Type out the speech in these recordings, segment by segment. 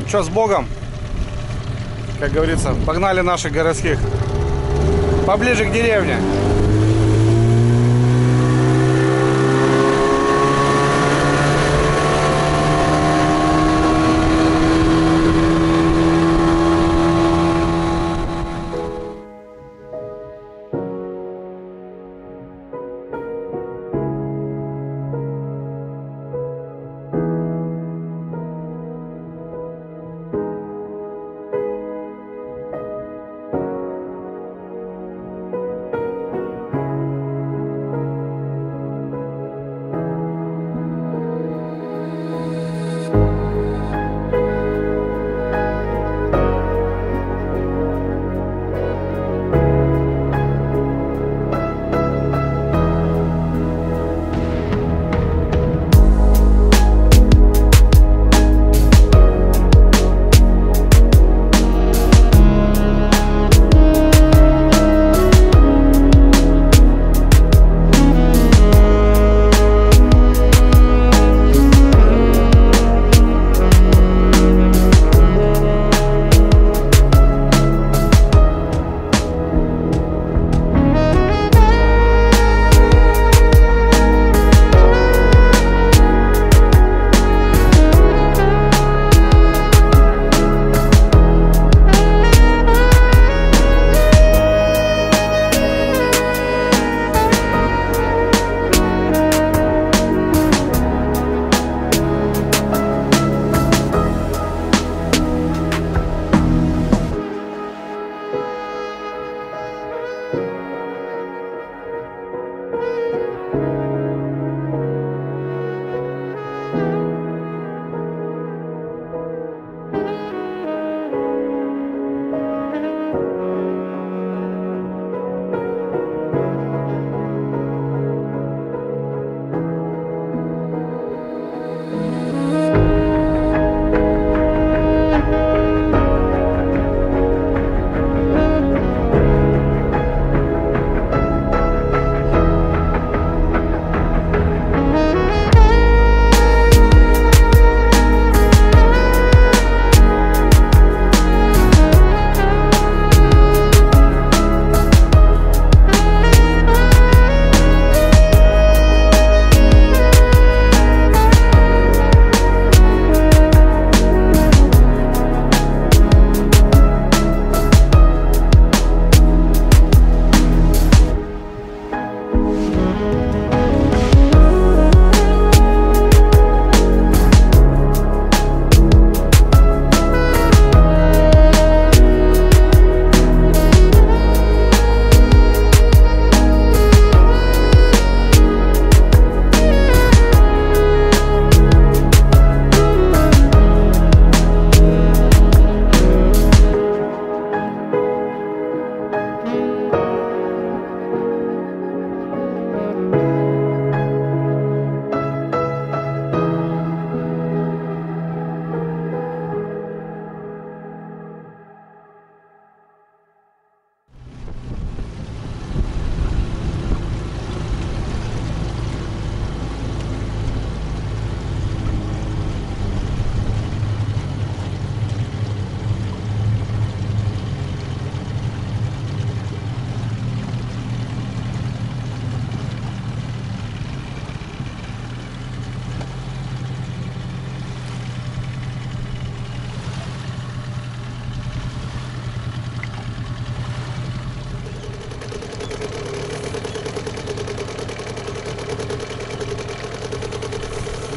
Что, с Богом? Как говорится, погнали наших городских поближе к деревне.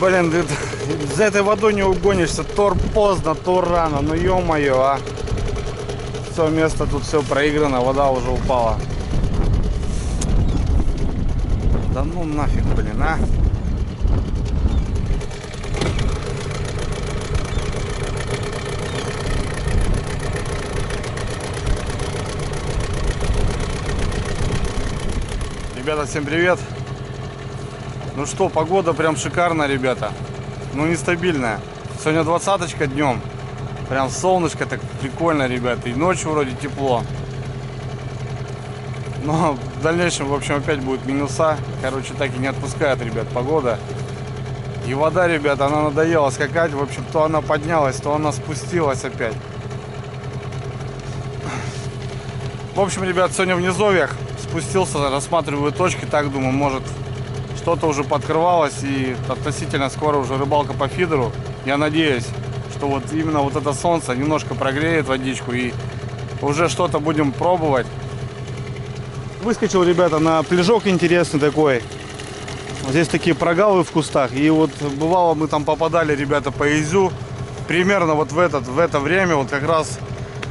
Блин, за этой водой не угонишься. То поздно, то рано. Ну ё-моё, а. Все, место тут все проиграно. Вода уже упала. Да ну нафиг, блин, а. Ребята, всем привет. Ну что, погода прям шикарная, ребята. Ну, нестабильная. Сегодня 20-очка днем. Прям солнышко так прикольно, ребята. И ночью вроде тепло. Но в дальнейшем, в общем, опять будет минуса. Короче, так и не отпускает, ребят, погода. И вода, ребята, она надоела скакать. В общем, то она поднялась, то она спустилась опять. В общем, ребят, сегодня в низовьях спустился, рассматриваю точки. Так, думаю, может, что-то уже подкрывалось. И относительно скоро уже рыбалка по фидеру. Я надеюсь, что вот именно вот это солнце немножко прогреет водичку. И уже что-то будем пробовать. Выскочил, ребята, на пляжок интересный такой. Здесь такие прогалы в кустах. И вот бывало, мы там попадали, ребята, по Изю. Примерно вот в это время, вот как раз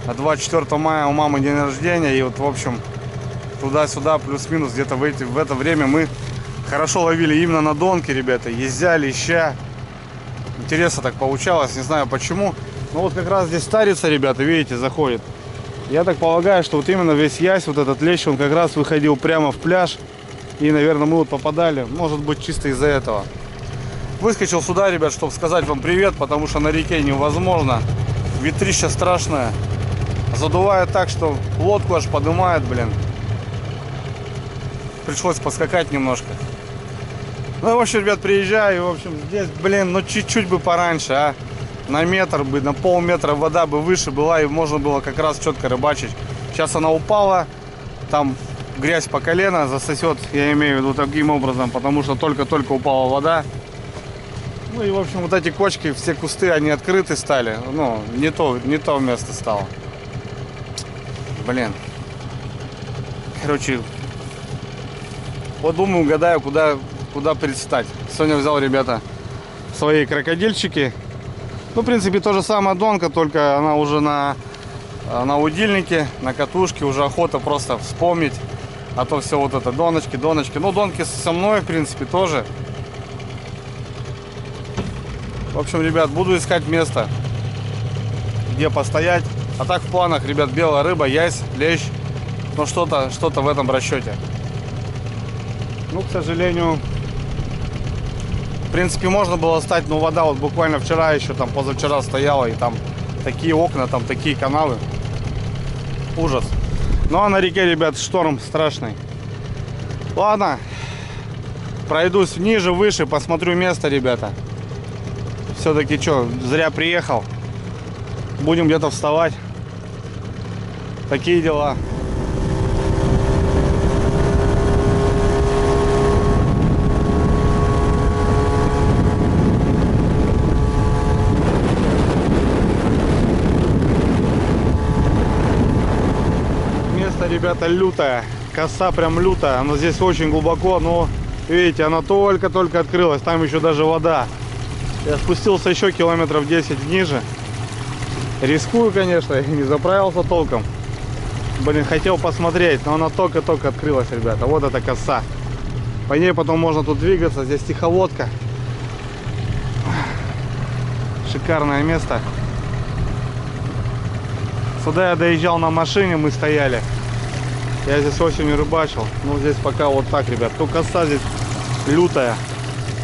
24 мая у мамы день рождения. И вот, в общем, туда-сюда, плюс-минус, где-то в это время мы хорошо ловили именно на донке, ребята. Езя, леща. Интересно так получалось, не знаю почему. Но вот как раз здесь старица, ребята, видите, заходит. Я так полагаю, что вот именно весь ясь, вот этот лещ, он как раз выходил прямо в пляж. И, наверное, мы вот попадали, может быть, чисто из-за этого. Выскочил сюда, ребят, чтобы сказать вам привет, потому что на реке невозможно. Ветрище страшное. Задувает так, что лодку аж поднимает, блин. Пришлось поскакать немножко. Ну, в общем, ребят, приезжаю, в общем, здесь, блин, ну чуть-чуть бы пораньше, а. На метр бы, на полметра вода бы выше была, и можно было как раз четко рыбачить. Сейчас она упала, там грязь по колено засосет, я имею в виду таким образом, потому что только-только упала вода. Ну и, в общем, вот эти кочки, все кусты, они открыты стали. Ну, не то место стало. Блин. Короче, вот думаю, угадаю, куда предстать. Сегодня взял, ребята, свои крокодильчики. Ну, в принципе, то же самое донка, только она уже на удильнике, на катушке. Уже охота просто вспомнить. А то все вот это доночки. Ну, донки со мной, в принципе, тоже. В общем, ребят, буду искать место, где постоять. А так в планах, ребят, белая рыба, ясь, лещ. Ну, что-то в этом расчете. Ну, к сожалению, в принципе, можно было стать, но вода вот буквально вчера еще, там, позавчера стояла. И там такие окна, там такие канавы. Ужас. Ну, а на реке, ребят, шторм страшный. Ладно. Пройдусь ниже, выше, посмотрю место, ребята. Все-таки что, зря приехал. Будем где-то вставать. Такие дела. Ребята, лютая, коса прям лютая, она здесь очень глубоко, но видите, она только-только открылась, там еще даже вода. Я спустился еще километров 10 ниже, рискую, конечно, и не заправился толком. Блин, хотел посмотреть, но она только-только открылась, ребята. Вот эта коса, по ней потом можно тут двигаться. Здесь тихолодка, шикарное место. Сюда я доезжал на машине, мы стояли. Я здесь осенью рыбачил. Ну, здесь пока вот так, ребят. То коса здесь лютая.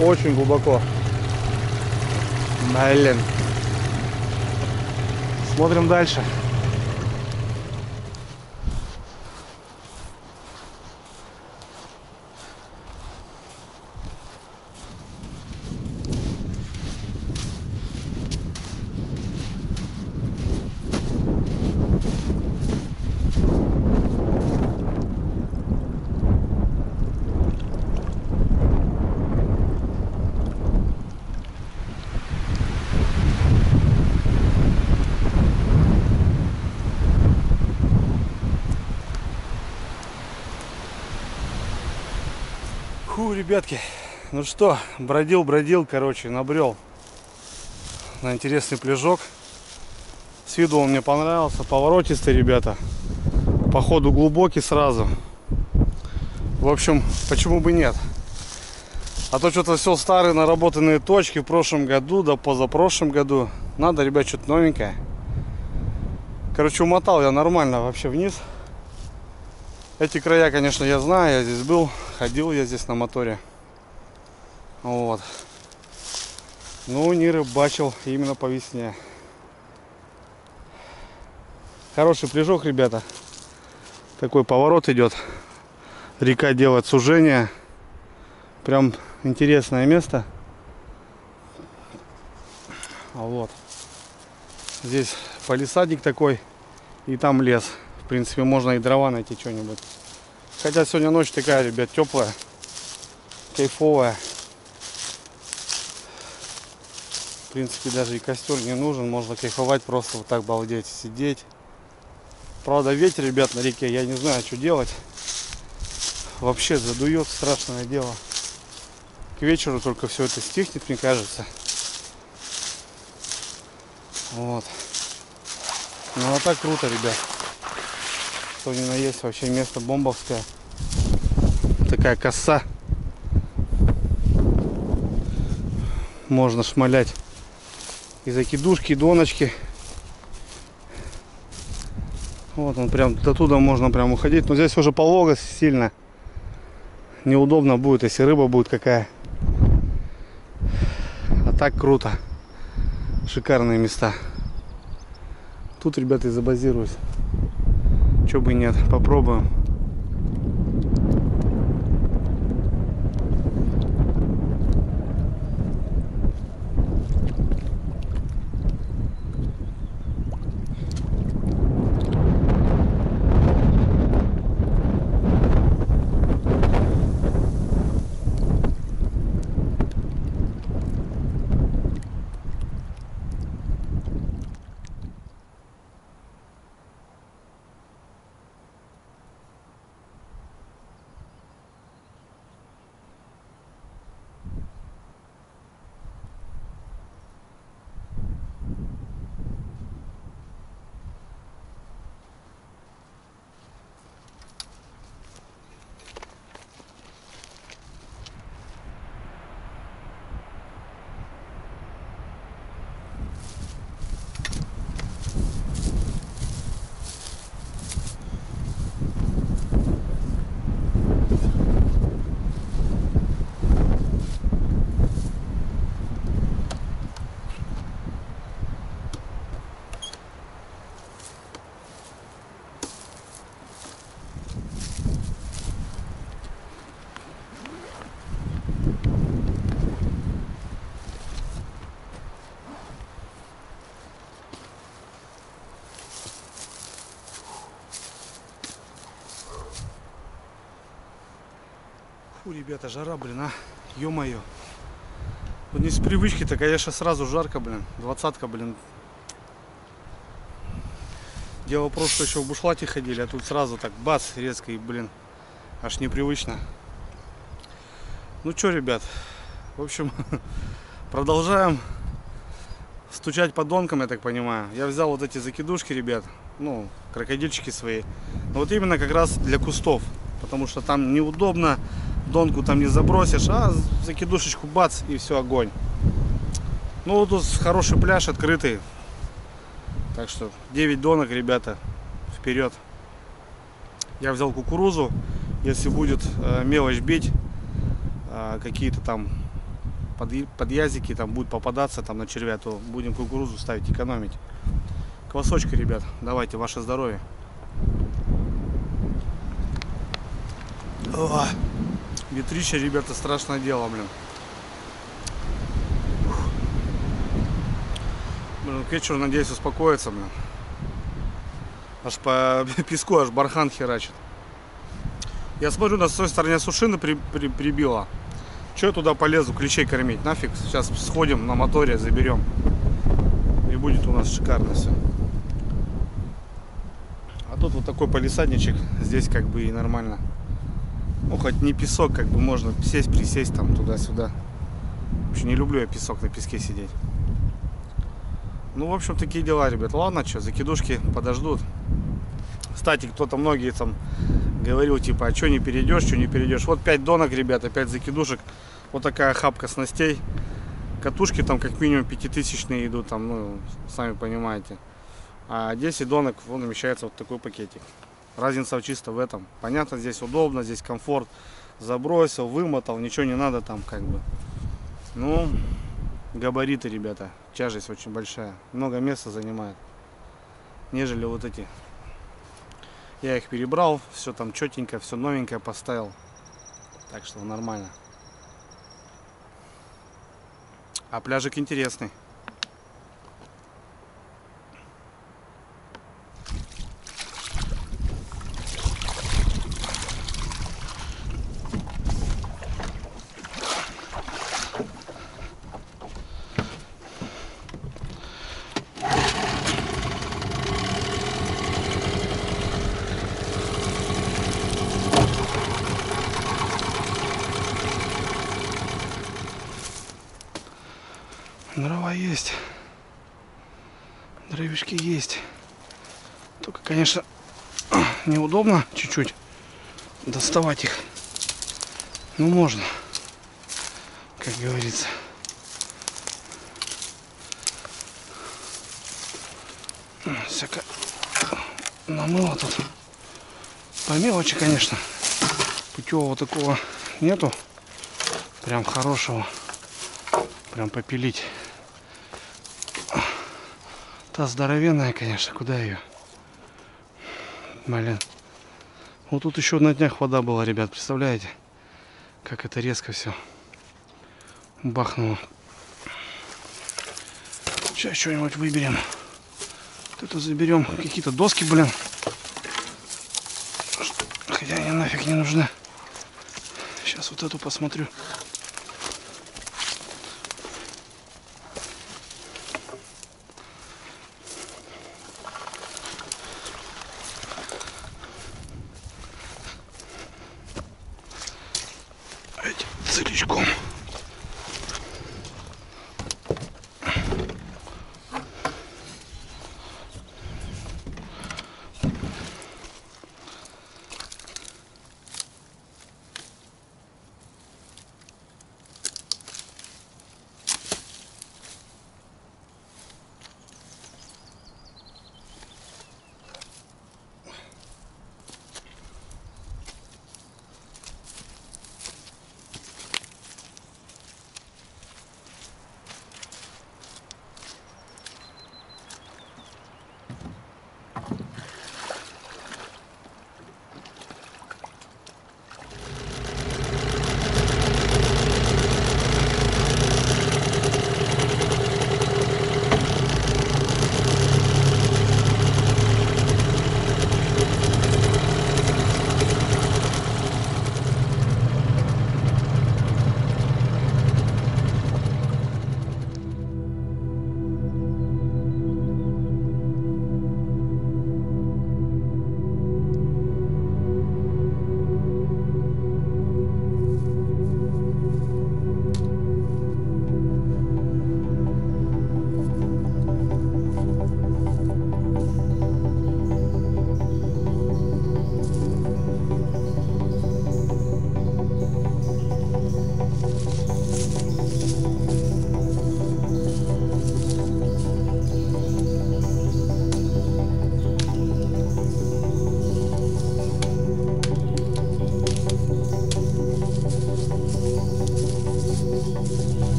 Очень глубоко. Блин. Смотрим дальше. Фу, ребятки, ну что, бродил, короче, набрел на интересный пляжок. С виду он мне понравился, поворотистый, ребята, по ходу глубокий сразу. В общем, почему бы нет? А то что-то все старые наработанные точки в прошлом году, да позапрошлом году. Надо, ребят, что-то новенькое. Короче, умотал я нормально вообще вниз. Эти края, конечно, я знаю, я здесь был, ходил я здесь на моторе. Вот. Ну, не рыбачил именно по весне. Хороший пляжок, ребята. Такой поворот идет. Река делает сужение. Прям интересное место. Вот. Здесь палисадник такой. И там лес. В принципе, можно и дрова найти что-нибудь. Хотя сегодня ночь такая, ребят, теплая. Кайфовая. В принципе, даже и костер не нужен. Можно кайфовать, просто вот так балдеть, сидеть. Правда, ветер, ребят, на реке. Я не знаю, что делать. Вообще задует, страшное дело. К вечеру только все это стихнет, мне кажется. Вот. Ну а так круто, ребят. Что ни на есть, вообще место бомбовское. Такая коса. Можно шмалять и закидушки, и доночки. Вот он прям до туда можно прям уходить. Но здесь уже полого сильно. Неудобно будет, если рыба будет какая. А так круто. Шикарные места. Тут, ребята, и забазируюсь. Чё бы и нет, попробуем. Фу, ребята, жара, блин, а. Ё-моё. Вот не с привычки-то, конечно, сразу жарко, блин. 20-ка, блин. Дело просто, что еще в бушлате ходили, а тут сразу так бац, резко и, блин, аж непривычно. Ну что, ребят, в общем, продолжаем стучать по донкам, я так понимаю. Я взял вот эти закидушки, ребят, ну, крокодильчики свои. Но вот именно как раз для кустов, потому что там неудобно. Донку там не забросишь, а закидушечку бац, и все, огонь. Ну вот тут хороший пляж открытый. Так что 9 донок, ребята, вперед. Я взял кукурузу. Если будет мелочь бить, какие-то там подъязики там будут попадаться там на червя, то будем кукурузу ставить, экономить. Квасочка, ребят, давайте, ваше здоровье. О! Ветрище, ребята, страшное дело, блин. Блин, к вечеру, надеюсь, успокоится, блин. Аж по песку, аж бархан херачит. Я смотрю, на той стороне сушины прибило. Че я туда полезу, клещей кормить? Нафиг. Сейчас сходим на моторе, заберем. И будет у нас шикарно все. А тут вот такой палисадничек. Здесь как бы и нормально. Ну, хоть не песок, как бы можно сесть, присесть там туда-сюда. Вообще не люблю я песок, на песке сидеть. Ну, в общем, такие дела, ребят. Ладно, что, закидушки подождут. Кстати, кто-то, многие там говорил, типа, а что не перейдешь, что не перейдешь. Вот 5 донок, ребята, 5 закидушек. Вот такая хапка снастей. Катушки там как минимум 5000-е идут, там, ну, сами понимаете. А 10 донок, вон, умещается вот такой пакетик. Разница чисто в этом. Понятно, здесь удобно, здесь комфорт. Забросил, вымотал, ничего не надо там, как бы. Ну, габариты, ребята. Тяжесть очень большая. Много места занимает. Нежели вот эти. Я их перебрал, все там четенько, все новенькое поставил. Так что нормально. А пляжик интересный. дрова есть. Дровишки есть. Только, конечно, неудобно чуть-чуть доставать их. Ну, можно, как говорится. Всякое намыло тут. По мелочи, конечно. Путевого такого нету. Прям хорошего. Прям попилить. Та здоровенная, конечно. Куда ее? Блин. Вот тут еще на днях вода была, ребят. Представляете? Как это резко все бахнуло. Сейчас что-нибудь выберем. Вот это заберем. Какие-то доски, блин. Хотя они нафиг не нужны. Сейчас вот эту посмотрю. Целичком.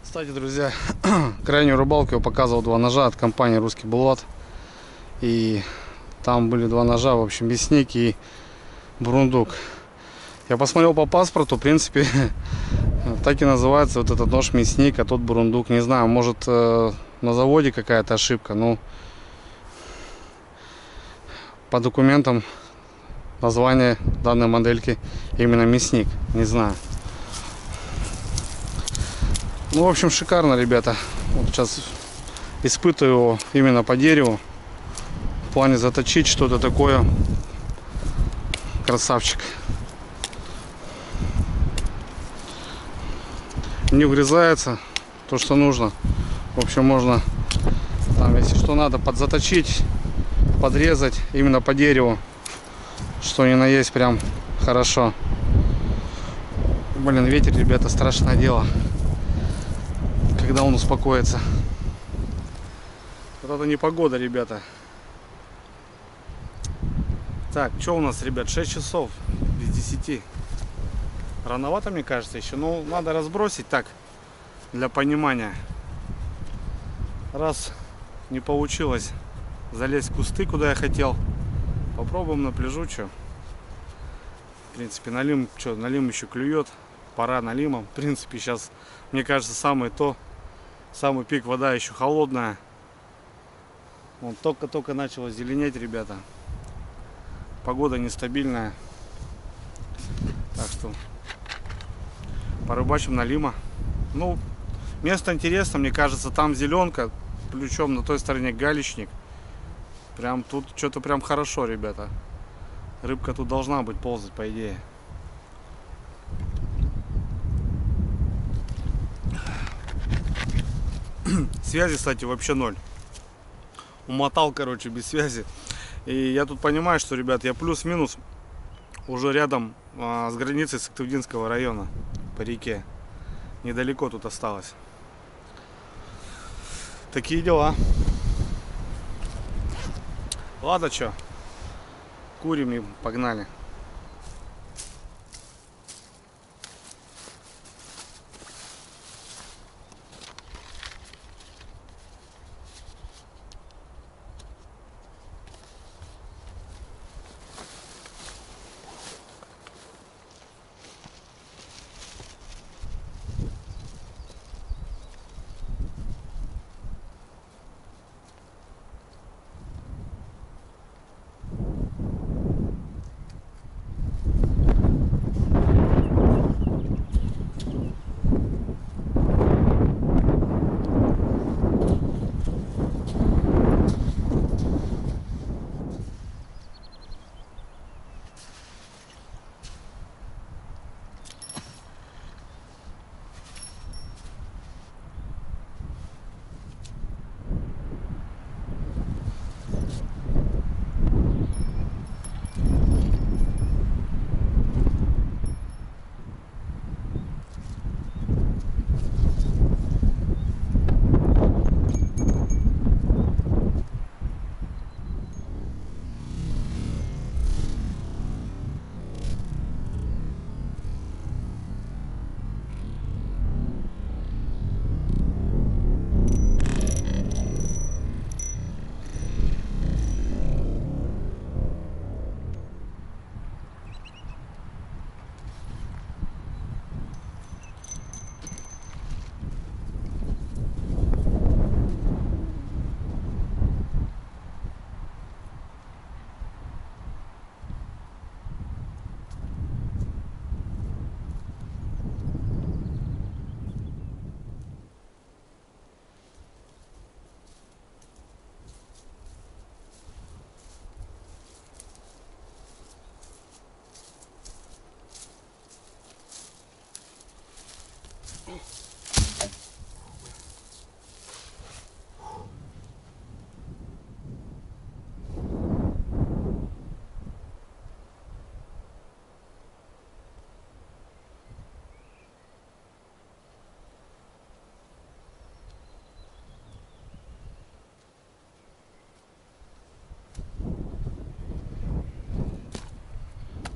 Кстати, друзья, крайнюю рыбалку я показывал два ножа от компании Русский Булат. И там были два ножа, в общем, мясник и бурундук. Я посмотрел по паспорту, в принципе, так и называется вот этот нож мясник, а тот бурундук. Не знаю, может на заводе какая-то ошибка, но по документам название данной модельки именно мясник. Не знаю. Ну, в общем, шикарно, ребята. Вот сейчас испытываю его именно по дереву. В плане заточить что-то такое. Красавчик. Не вгрызается то, что нужно. В общем, можно там, если что надо, подзаточить, подрезать именно по дереву. что ни на есть прям хорошо. Блин, ветер, ребята, страшное дело, когда он успокоится. Вот это не погода, ребята. Так, что у нас, ребят, 6 часов без 10. Рановато, мне кажется, еще. Ну, надо разбросить так, для понимания. Раз не получилось залезть в кусты, куда я хотел, попробуем на пляжу, что. В принципе, налим еще клюет. Пора налимом. В принципе, сейчас, мне кажется, самый пик, вода еще холодная. Он только-только начала зеленеть, ребята. Погода нестабильная. Так что порыбачим налима. Ну, место интересно, мне кажется, там зеленка, причем на той стороне галечник. Прям тут что-то прям хорошо, ребята. Рыбка тут должна быть ползать, по идее. Связи, кстати, вообще ноль. Умотал, короче, без связи. И я тут понимаю, что, ребят, я плюс-минус уже рядом с границей Сыктывдинского района по реке. Недалеко тут осталось. Такие дела. Ладно, что, курим и погнали.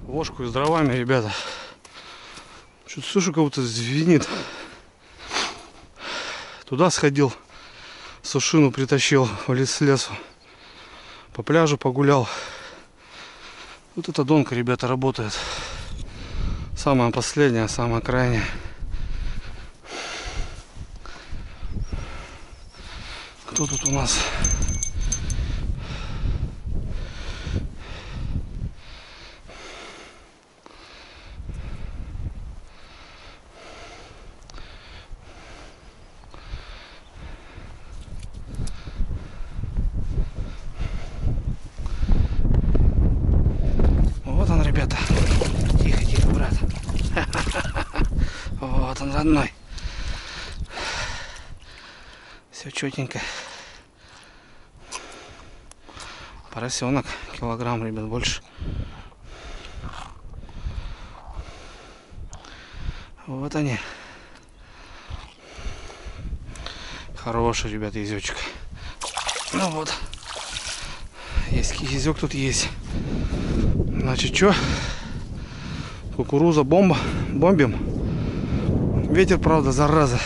Ложку с дровами, ребята. Что-то слышу, кого-то звенит. Туда сходил, сушину притащил в лесу. По пляжу погулял. Вот эта донка, ребята, работает. Самая последняя, самая крайняя. Кто тут у нас? Вот он, ребята. Тихо, тихо, брат. Вот он, родной. Все четенько. Поросенок, килограмм, ребят, больше. Вот они. Хороший, ребят, езёчек. Ну вот. Есть езёк, тут есть. Значит, что? Кукуруза бомба. Бомбим. Ветер, правда, зараза.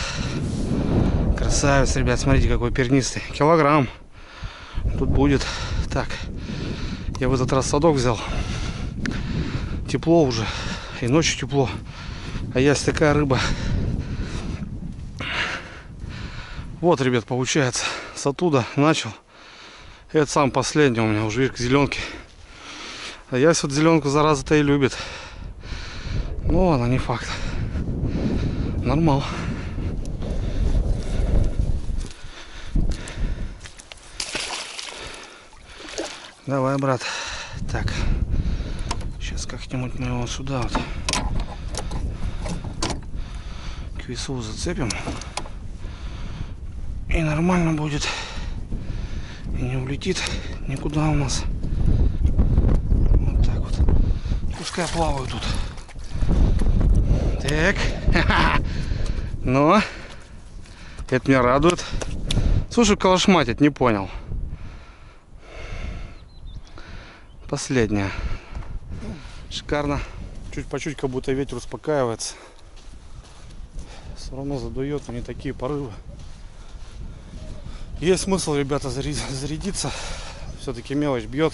Красавец, ребят. Смотрите, какой пернистый. Килограмм. Тут будет. Так. Я в этот раз садок взял. Тепло уже. И ночью тепло. А есть такая рыба. Вот, ребят, получается. С оттуда начал. Это сам последний у меня уже, видишь, зеленки. А ясь вот зеленку, зараза-то и любит. Ну, она не факт. Нормал. Давай, брат. Так. Сейчас как-нибудь мы его сюда вот к весу зацепим. И нормально будет. И не улетит никуда у нас. Вот так вот. Пускай плавают тут. Так. Ну. Это меня радует. Слушай, калашматит, не понял. Последняя. Шикарно. Чуть по чуть, как будто ветер успокаивается. Все равно задует, но не такие порывы. Есть смысл, ребята, зарядиться. Все-таки мелочь бьет.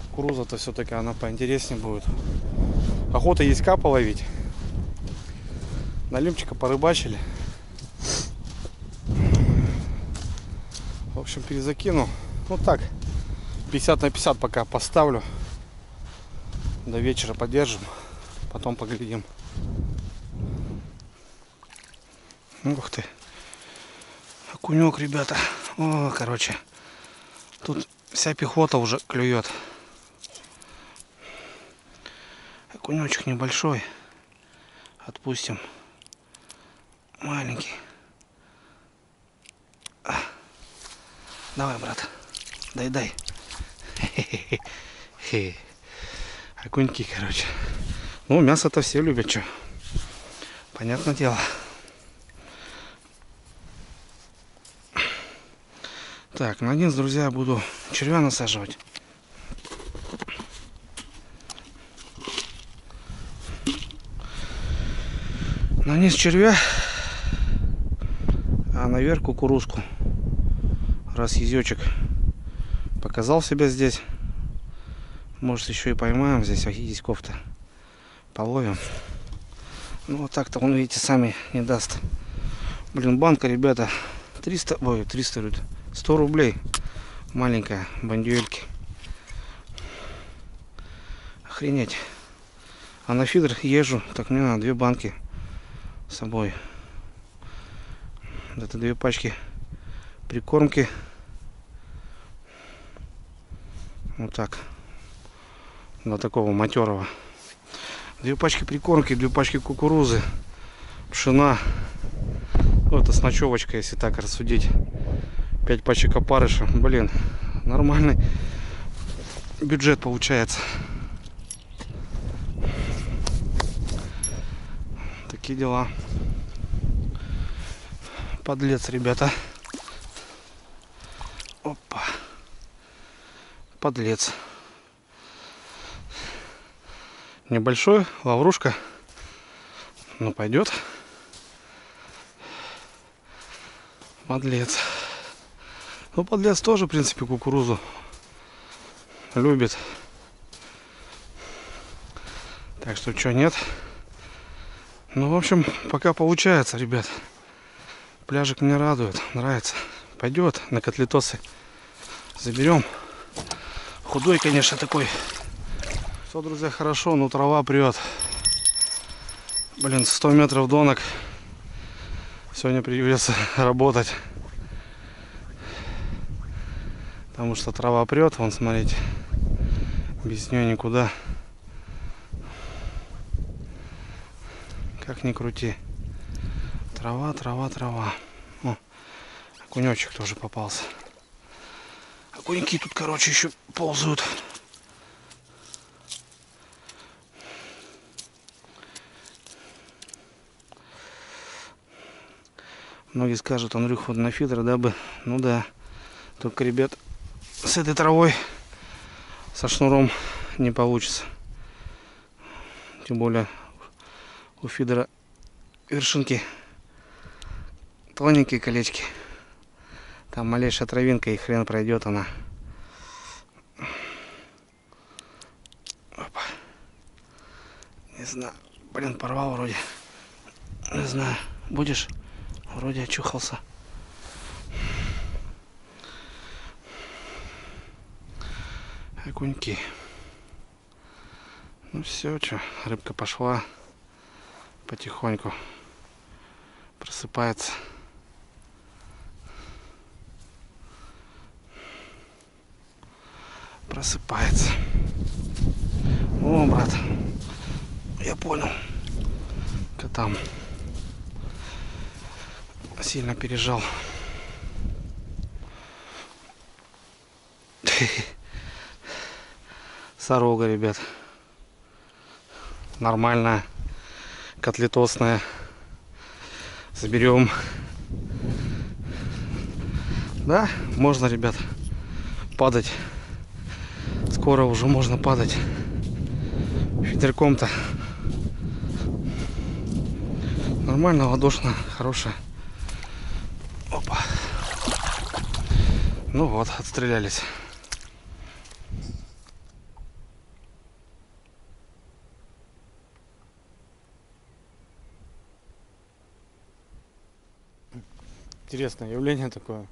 Кукуруза-то все-таки она поинтереснее будет. Охота есть капа ловить. На лимчика порыбачили. В общем, перезакину. Вот так. 50 на 50 пока поставлю. До вечера подержим. Потом поглядим. Ух ты. Окунек, ребята. О, короче. Тут вся пехота уже клюет. Окунечек небольшой. Отпустим. Маленький. Давай, брат. Дай. Окуньки, короче. Ну, мясо-то все любят, что. Понятное дело. Так, на низ, друзья, буду червя насаживать. На низ червя, а наверх кукурузку. Раз езёчек показал себя здесь, может, еще и поймаем. Здесь езьков-то половим. Ну, вот так-то он, видите, сами не даст. Блин, банка, ребята, 300, ой, 300 говорит, 100 рублей. Маленькая, бандюэльки. Охренеть. А на фидер езжу, так мне надо 2 банки с собой. Это 2 пачки прикормки. Вот так. До такого матерого. 2 пачки прикормки, 2 пачки кукурузы, пшена. Ну, это с ночевочкой, если так рассудить. 5 пачек опарыша. Блин, нормальный бюджет получается. Такие дела. Подлец, ребята. Опа. Подлец. Небольшой, лаврушка. Ну, пойдет. Подлец. Ну, подлец тоже, в принципе, кукурузу любит. Так что, что, нет? Ну, в общем, пока получается, ребят. Пляжик мне радует, нравится. Пойдет на котлетосы. Заберем. Худой, конечно, такой. Все, друзья, хорошо, но трава прет. Блин, 100 метров донок. Сегодня придется работать. Потому что трава прет. Вон, смотрите. Без нее никуда. Как ни крути. Трава, трава, трава. О, окунечек тоже попался. Окуньки тут, короче, еще ползают. Многие скажут, Андрюх, вот на фидер, да бы. Ну да. Только, ребят, с этой травой, со шнуром не получится. Тем более у фидера вершинки тоненькие колечки. Там малейшая травинка и хрен пройдет она. Опа. Не знаю. Блин, порвал вроде. Не знаю. Будешь? Вроде очухался. Окуньки. Ну все, что, рыбка пошла потихоньку. Просыпается. Просыпается. О, брат. Я понял. Там сильно пережал. Сорога, ребят. Нормальная. Котлетосная. Заберем. Да, можно, ребят, падать. Скоро уже можно падать. Фидерком-то. Нормально, ладошно, хорошая. Опа. Ну вот, отстрелялись. Интересное явление такое.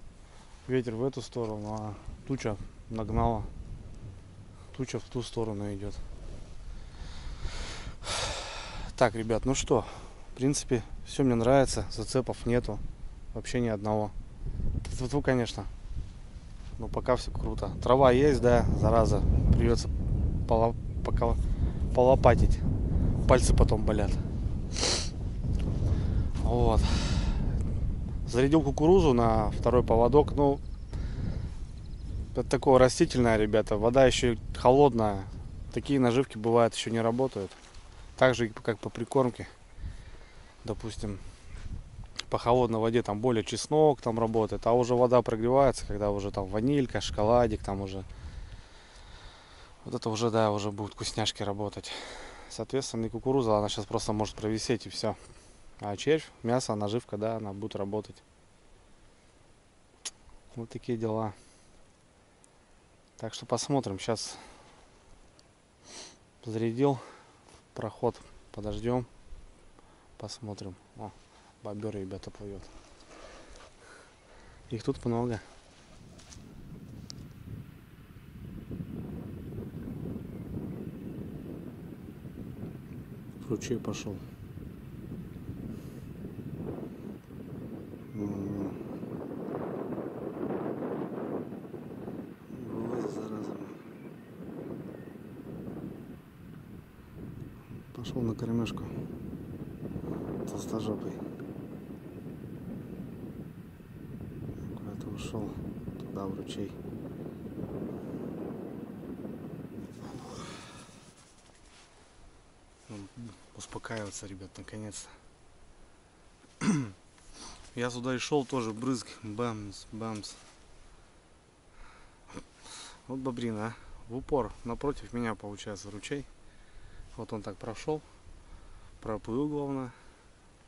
Ветер в эту сторону, а туча нагнала. Туча в ту сторону идет. Так, ребят, ну что, в принципе, все мне нравится. Зацепов нету. Вообще ни одного. Тьфу-тьфу, конечно. Но пока все круто. Трава есть, да, зараза. Придется пока полопатить. Пальцы потом болят. Вот. Зарядил кукурузу на второй поводок. Ну, это такое растительное, ребята. Вода еще холодная. Такие наживки бывают еще не работают. Так же, как по прикормке. Допустим, по холодной воде там более чеснок там работает. А уже вода прогревается, когда уже там ванилька, шоколадик, там уже. Вот это уже, да, уже будут вкусняшки работать. Соответственно, и кукуруза, она сейчас просто может провисеть и все. А червь, мясо, наживка, да, она будет работать. Вот такие дела. Так что посмотрим. Сейчас зарядил проход. Подождем. Посмотрим. О, бобер, ребята, плывет. Их тут много. В ручей пошел. Пошел на кормежку толстожопый. Куда-то ушел туда, в ручей. Успокаиваться, ребят, наконец-то. Я сюда и шел, тоже брызг, бамс, бамс. Вот бобрина, в упор напротив меня получается ручей. Вот он так прошел, проплыл, главное,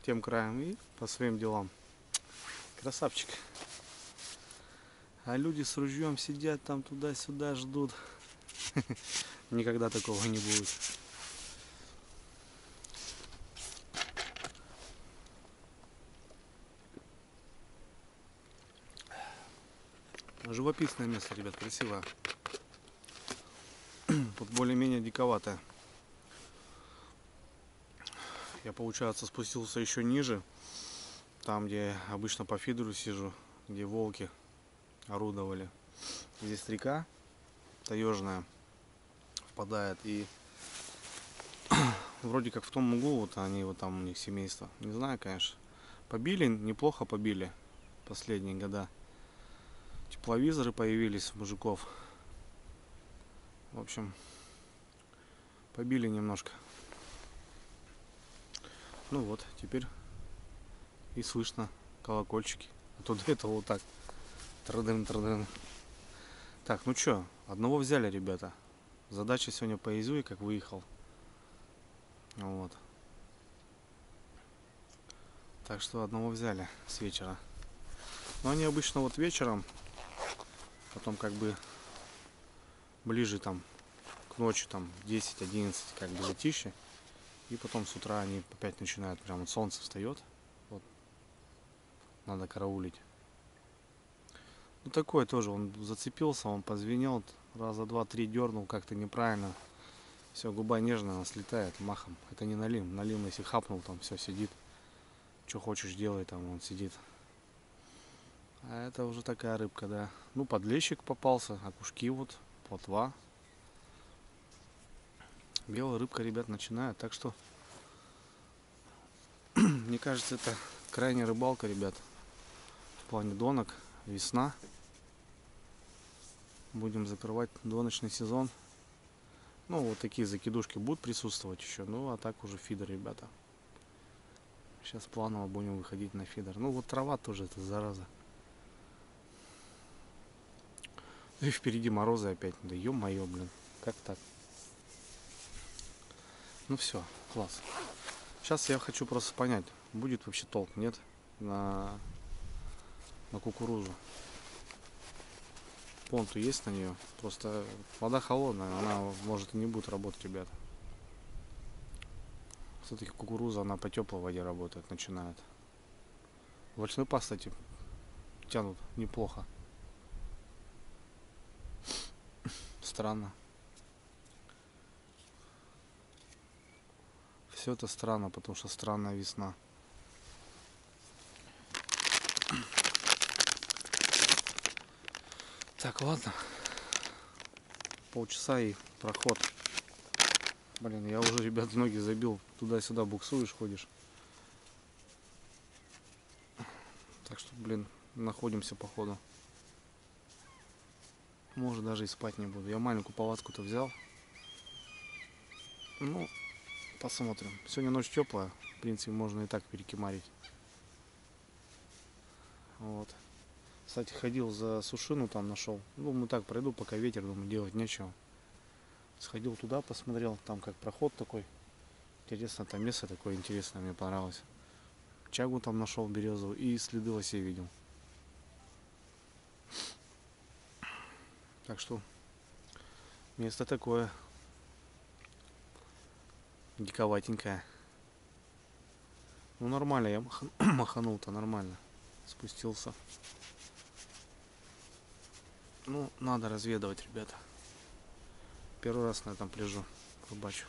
тем краем и по своим делам. Красавчик. А люди с ружьем сидят там туда-сюда, ждут. Никогда такого не будет. Живописное место, ребят, красивое. Тут более-менее диковатое. Я, получается, спустился еще ниже. Там, где обычно по фидеру сижу, где волки орудовали. Здесь река таежная впадает. И вроде как в том углу, вот они, вот там у них семейство. Не знаю, конечно. Побили, неплохо побили последние года. Тепловизоры появились у мужиков. В общем, побили немножко. Ну вот, теперь и слышно колокольчики. А то до этого вот так. Трудын. Так, ну чё, одного взяли, ребята. Задача сегодня по Изюе, как выехал. Вот. Так что одного взяли с вечера. Но они обычно вот вечером, потом как бы ближе там к ночи, там 10-11, как бы затишье. И потом с утра они опять начинают, прям вот солнце встает. Вот. Надо караулить. Ну такой тоже, он зацепился, он позвенел, раза два-три дернул как-то неправильно. Все, губа нежная, она слетает махом. Это не налим. Налим, если хапнул, там все сидит. Что хочешь делай, там он сидит. А это уже такая рыбка, да. Ну, подлещик попался, окушки вот, плотва. Белая рыбка, ребят, начинает. Так что, мне кажется, это крайняя рыбалка, ребят. В плане донок. Весна. Будем закрывать доночный сезон. Ну, вот такие закидушки будут присутствовать еще. Ну, а так уже фидер, ребята. Сейчас планово будем выходить на фидер. Ну, вот трава тоже, это зараза. И впереди морозы опять. Да ё-моё, блин. Как так? Ну все, класс. Сейчас я хочу просто понять, будет вообще толк, нет? На кукурузу. Понту есть на нее. Просто вода холодная, она может и не будет работать, ребята. Все-таки кукуруза, она по теплой воде работает, начинает. Овощные пасты, кстати, тянут неплохо. Странно. Все это странно, потому что странная весна. Так, ладно. Полчаса и проход. Блин, я уже, ребят, ноги забил. Туда-сюда буксуешь, ходишь. Так что, блин, находимся по ходу. Может, даже и спать не буду. Я маленькую палатку-то взял. Ну, посмотрим. Сегодня ночь теплая. В принципе, можно и так перекимарить. Вот. Кстати, ходил за сушину, там нашел. Думаю, так пройду, пока ветер, думаю, делать нечего. Сходил туда, посмотрел, там как проход такой. Интересно, там место такое интересное, мне понравилось. Чагу там нашел березовую и следы лосей видел. Так что место такое диковатенькое. Ну нормально, я маханул-то нормально. Спустился. Ну, надо разведывать, ребята. Первый раз на этом пляжу рыбачу.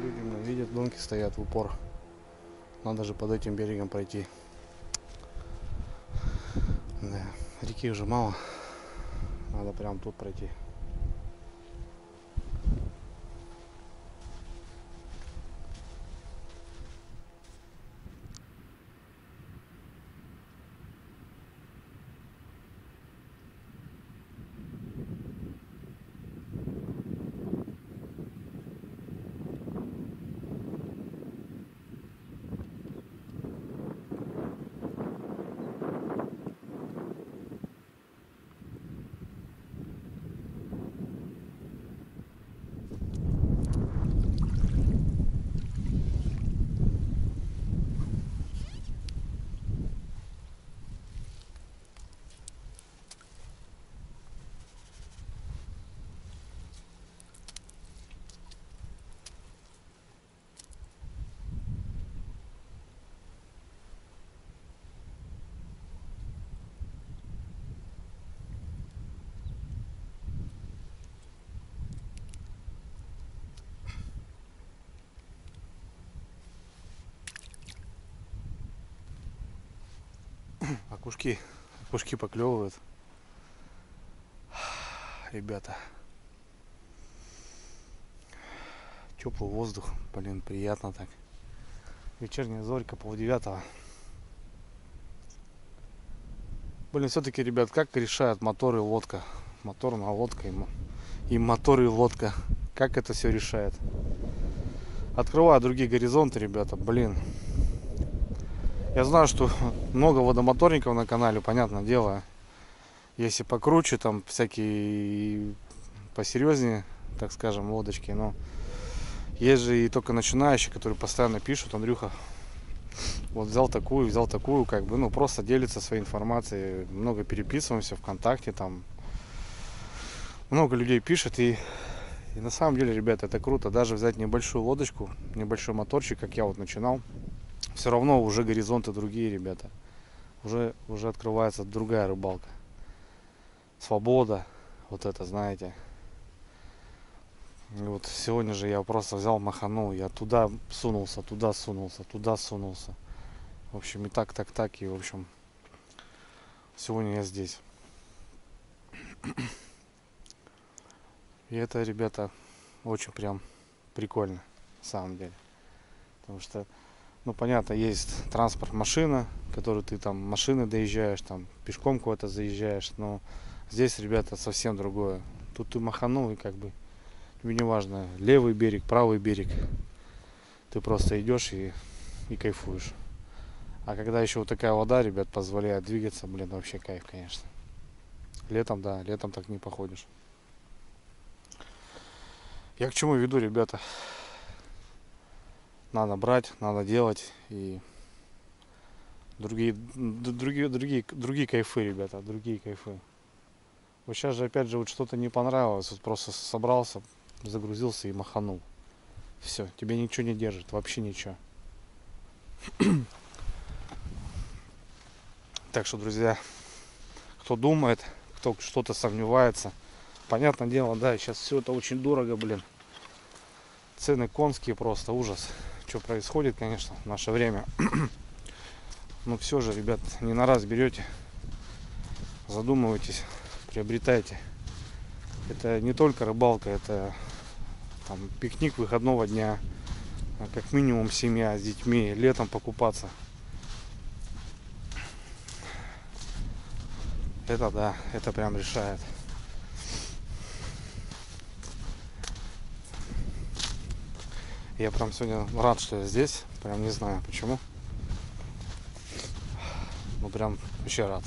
Люди видят, донки стоят в упор. Надо же под этим берегом пройти. Да, реки уже мало. Надо прям тут пройти. Окушки поклевывают. Ребята, Теплый воздух, блин, приятно так. Вечерняя зорька, 8:30. Блин, все-таки, ребят, как решают мотор и лодка? Моторная лодка и мотор и лодка. Как это все решает? Открываю другие горизонты, ребята, блин. Я знаю, что много водомоторников на канале, понятное дело. Если покруче, там всякие посерьезнее, так скажем, лодочки. Но есть же и только начинающие, которые постоянно пишут: Андрюха, вот взял такую, как бы, ну, просто делится своей информацией. Много переписываемся ВКонтакте, там много людей пишет. И на самом деле, ребята, это круто. Даже взять небольшую лодочку, небольшой моторчик, как я вот начинал, все равно уже горизонты другие, ребята. Уже открывается другая рыбалка. Свобода, вот это, знаете. И вот сегодня же я просто взял, маханул, я туда сунулся, туда сунулся, туда сунулся. В общем, и так, и, в общем, сегодня я здесь. И это, ребята, очень прям прикольно, на самом деле. Потому что, ну, понятно, есть транспорт, машина, которую ты там машины доезжаешь, там пешком куда-то заезжаешь, но здесь, ребята, совсем другое. Тут ты маханул, и как бы тебе не важно, левый берег, правый берег. Ты просто идешь и кайфуешь. А когда еще вот такая вода, ребят, позволяет двигаться, блин, вообще кайф, конечно. Летом, да, летом так не походишь. Я к чему веду, ребята? Надо брать, надо делать. И другие кайфы, ребята, другие кайфы. Вот сейчас же, опять же, вот что-то не понравилось, вот просто собрался, загрузился и маханул. Все, тебя ничего не держит, вообще ничего. Так что, друзья, кто думает, кто что-то сомневается, понятное дело, да, сейчас все это очень дорого, блин. Цены конские, просто ужас. Что происходит, конечно, в наше время. Но все же, ребят, не на раз берете, задумывайтесь, приобретайте. Это не только рыбалка, это там пикник выходного дня, как минимум семья с детьми, летом покупаться. Это да, это прям решает. Я прям сегодня рад, что я здесь. Прям не знаю почему. Ну прям вообще рад.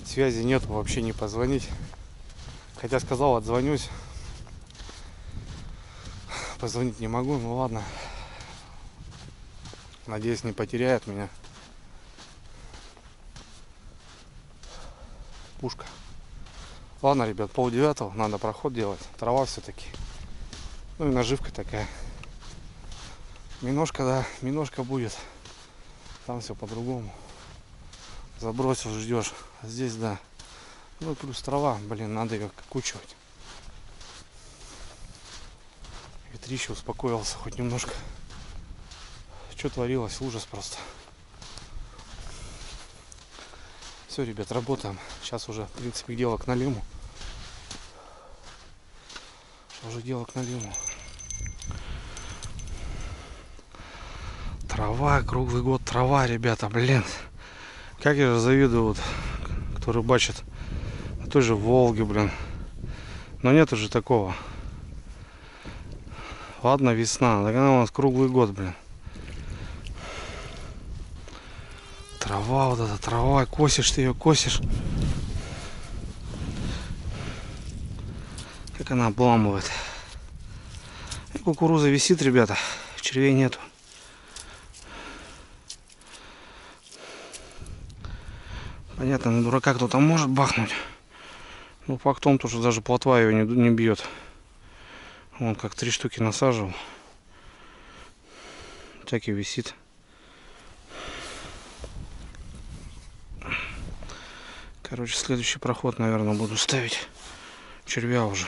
Связи нет, вообще не позвонить. Хотя сказал, отзвонюсь. Позвонить не могу, ну ладно. Надеюсь, не потеряет меня. Пушка. Ладно, ребят, 8:30, надо проход делать. Трава все-таки. Ну и наживка такая. Миножка, да, миножка будет. Там все по-другому. Забросил, ждешь. А здесь, да. Ну и плюс трава, блин, надо ее кучивать. Ветрище, успокоился хоть немножко. Что творилось, ужас просто. Все, ребят, работаем. Сейчас уже, в принципе, дело к налиму. Уже дело к налиму. Трава, круглый год трава, ребята, блин. Как я же завидую, вот, кто рыбачит на той же Волге, блин. Но нет уже такого. Ладно, весна, так она у нас круглый год, блин. Трава, вот эта трава, косишь ты ее, косишь. Как она обламывает. И кукуруза висит, ребята, червей нету. Понятно, на дурака кто-то может бахнуть. Но факт в том, что даже плотва ее не бьет. Вон как 3 штуки насаживал. Так и висит. Короче, следующий проход, наверное, буду ставить червя уже.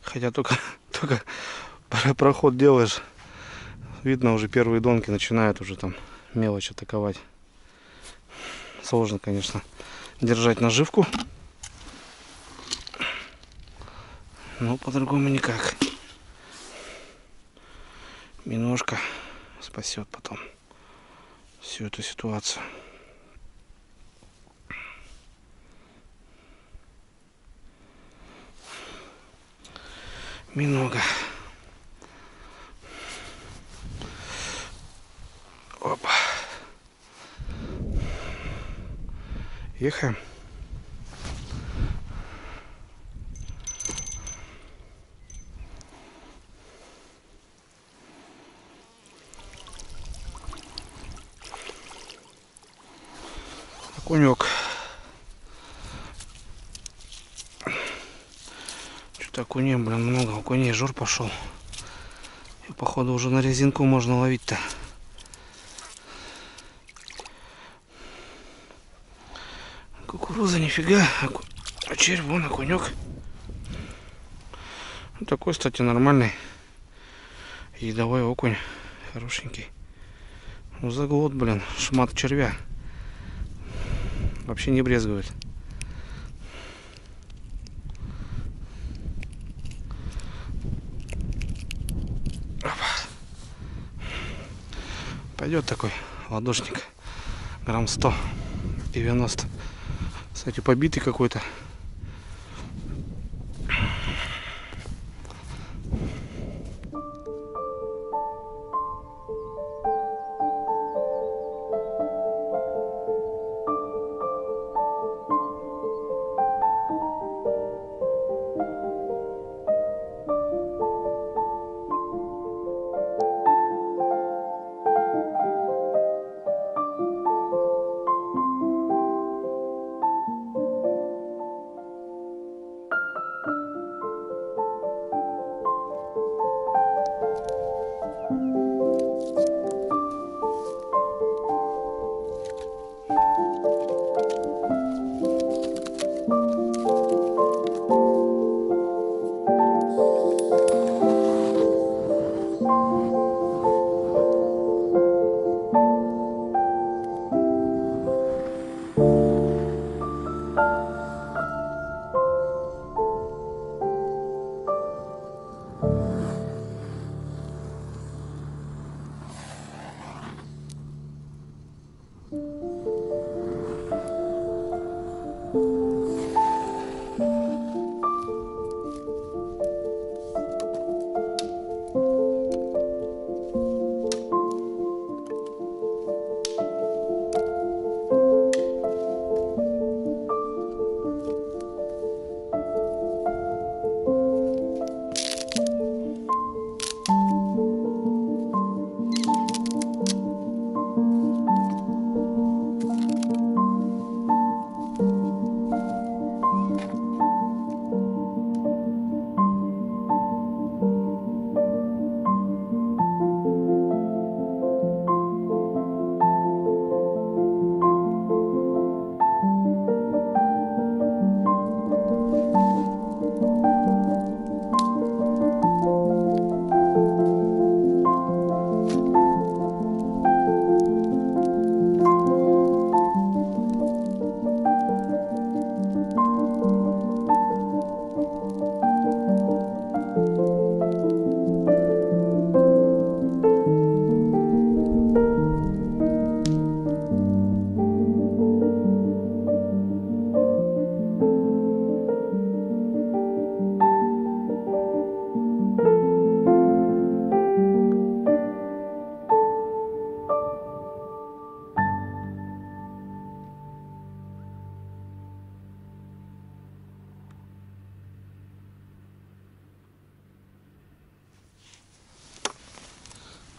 Хотя только проход делаешь, видно, уже первые донки начинают уже там мелочь атаковать. Сложно, конечно, держать наживку. Но по-другому никак. Миножка спасет потом всю эту ситуацию. Минога. Опа. Ехаем. Окунек. Что-то окуней, блин, много. Окуней жор пошел. И походу уже на резинку можно ловить-то. Кукуруза нифига. А червь, вон окунек. Ну, такой, кстати, нормальный. Едовой окунь. Хорошенький. Ну, заглот, блин. Шмат червя. Вообще не брезгует. Пойдет такой ладошник. Грамм 190. Кстати, побитый какой-то.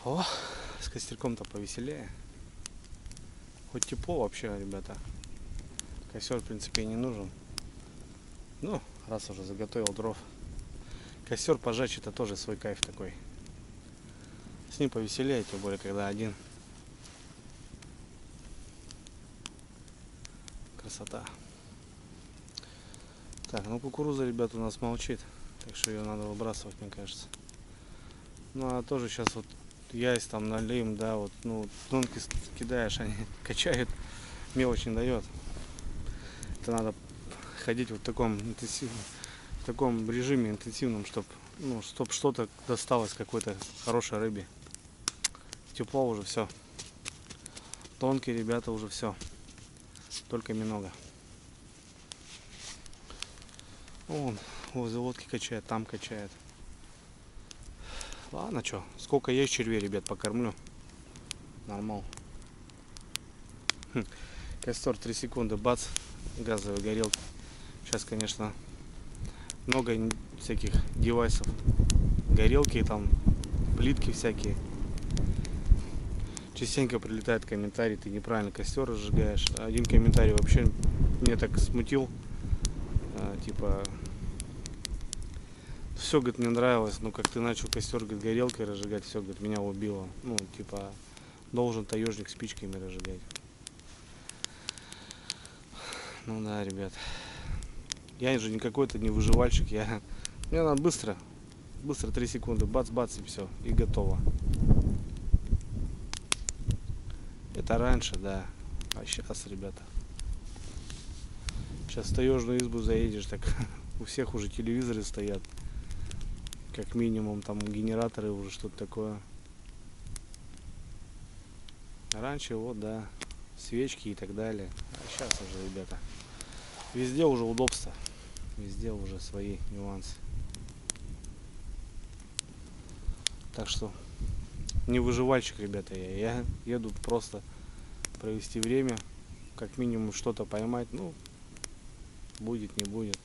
О, с костерком-то повеселее. Хоть тепло вообще, ребята. Костер, в принципе, и не нужен. Ну, раз уже заготовил дров. Костер пожечь — это тоже свой кайф такой. С ним повеселее, тем более, когда один. Красота. Так, ну кукуруза, ребята, у нас молчит. Так что ее надо выбрасывать, мне кажется. Ну, а тоже сейчас вот яйц там налим, да, вот, ну, тонки кидаешь, они качают, мелочь не дает. Это надо ходить вот в таком интенсивном в таком режиме интенсивном, чтобы чтоб что-то досталось какой-то хорошей рыбе. Тепло уже все. Тонкие ребята уже все. Только минога. Вон, возле лодки качает, там качает. Ладно, что, сколько есть червей, ребят, покормлю. Нормал. Костер 3 секунды, бац, газовые горелки. Сейчас, конечно, много всяких девайсов. Горелки там, плитки всякие. Частенько прилетает комментарий: ты неправильно костер разжигаешь. Один комментарий вообще меня так смутил. Типа, все, говорит, мне нравилось, но как ты начал костер, говорит, горелкой разжигать, все, говорит, меня убило. Ну, типа, должен таежник спичками разжигать. Ну да, ребят. Я же не какой-то не выживальщик. Мне надо быстро 3 секунды, бац-бац, и все, и готово. Это раньше, да. А сейчас, ребята. Сейчас в таежную избу заедешь, так у всех уже телевизоры стоят. Как минимум там генераторы, уже что-то такое. Раньше вот, да, свечки и так далее. А сейчас уже, ребята, везде уже удобство. Везде уже свои нюансы. Так что не выживальщик, ребята, я еду просто провести время, как минимум что-то поймать. Ну, будет, не будет.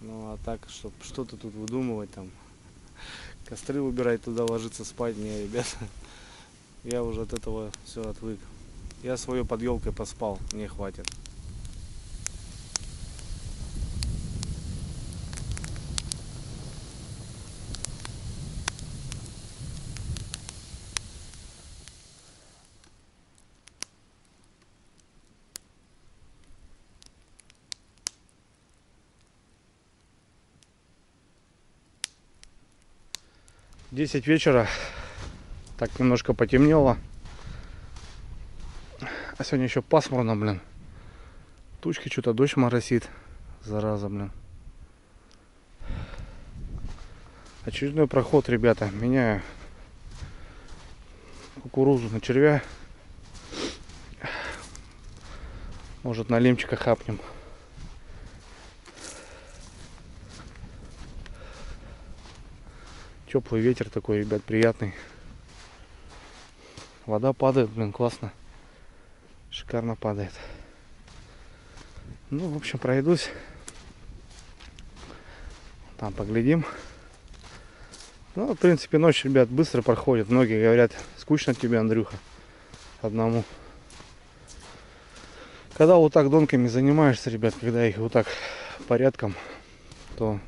Ну а так, чтобы что-то тут выдумывать, там костры убирать, туда ложиться спать, не, ребята, я уже от этого все отвык. Я свое под елкой поспал, мне хватит. Десять вечера, так немножко потемнело, а сегодня еще пасмурно, блин, тучки, что-то дождь моросит, зараза, блин. Очередной проход, ребята, меняю кукурузу на червя, может на лемчика хапнем. Теплый ветер такой, ребят, приятный. Вода падает, блин, классно. Шикарно падает. Ну, в общем, пройдусь. Там поглядим. Ну, в принципе, ночь, ребят, быстро проходит. Многие говорят, скучно тебе, Андрюха, одному. Когда вот так донками занимаешься, ребят, когда их вот так порядком, то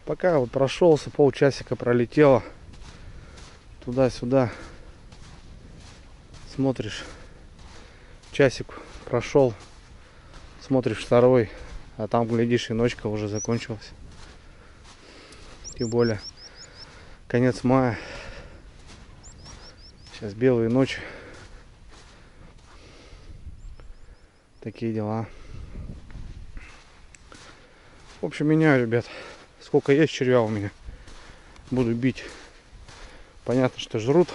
пока вот прошелся, полчасика пролетело, туда-сюда, смотришь, часик прошел, смотришь второй, а там, глядишь, и ночка уже закончилась. Тем более, конец мая, сейчас белые ночи, такие дела. В общем, меняю, ребят. Сколько есть червя у меня, буду бить. Понятно, что жрут,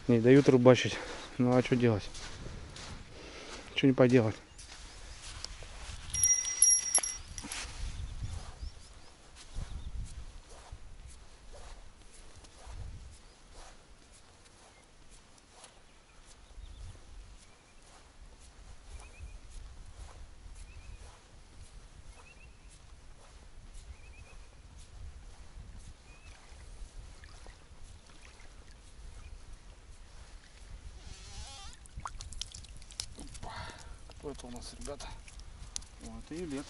не дают рыбачить. Ну а что делать? Что не поделать? Кто это у нас, ребята? Вот, это Елец.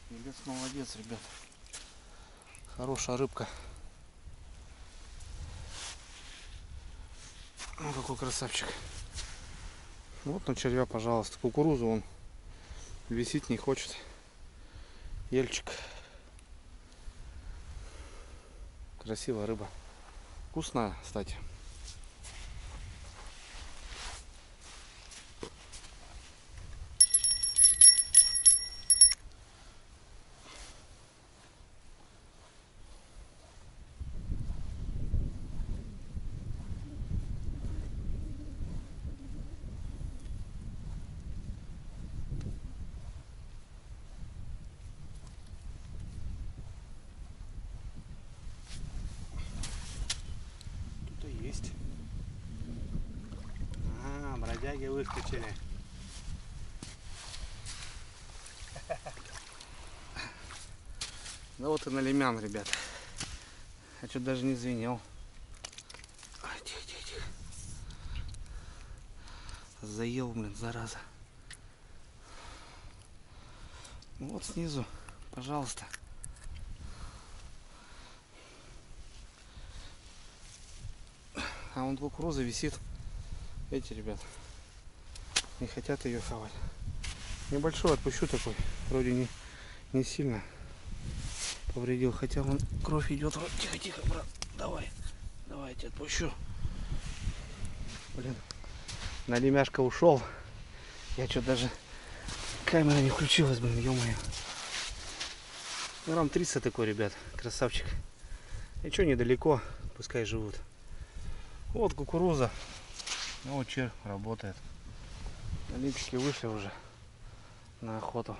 Елец молодец, ребят. Хорошая рыбка. Ну, какой красавчик. Вот на червя, пожалуйста. Кукурузу он висит не хочет. Ельчик. Красивая рыба. Вкусная, кстати. Бродяги выскочили. Да вот и налимян, ребят. Я что-то даже не звенел. Ай, тихо, тихо, тихо. Заел, блин, зараза. Ну вот снизу, пожалуйста. А вон кукуруза висит. Эти ребят не хотят ее хавать. Небольшой отпущу такой. Вроде не сильно повредил. Хотя вон кровь идет. Тихо, тихо, брат. Давай. Давай, я тебя отпущу. Блин. Налимяшка ушел. Я что даже камера не включилась, блин, ё-моё. Грамм 300 такой, ребят. Красавчик. И что, недалеко. Пускай живут. Вот кукуруза. Ну вот червь работает. Налимчики вышли уже на охоту.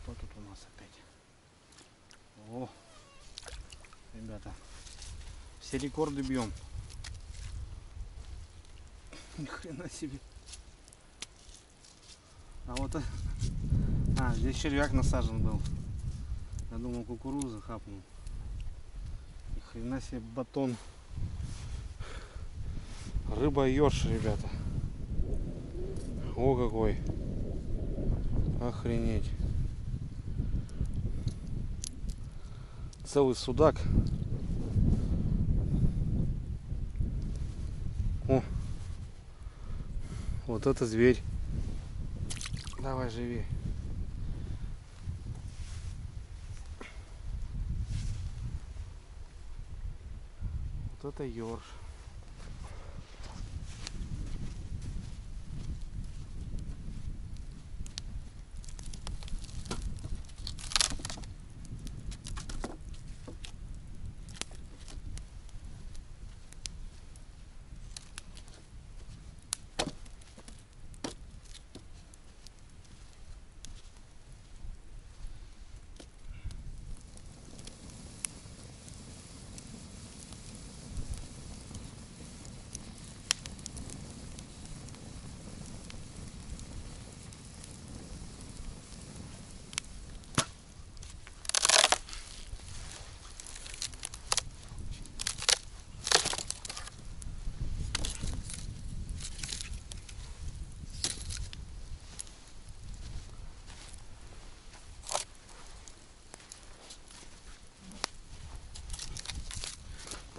Что тут у нас опять? О, ребята, все рекорды бьем. Ни хрена себе. А вот, здесь червяк насажен был. Я думал, кукуруза хапнул. Ни хрена себе батон. Рыба ёрш, ребята. О, какой. Охренеть. Целый судак. О, вот это зверь. Давай, живи. Вот это ёрш.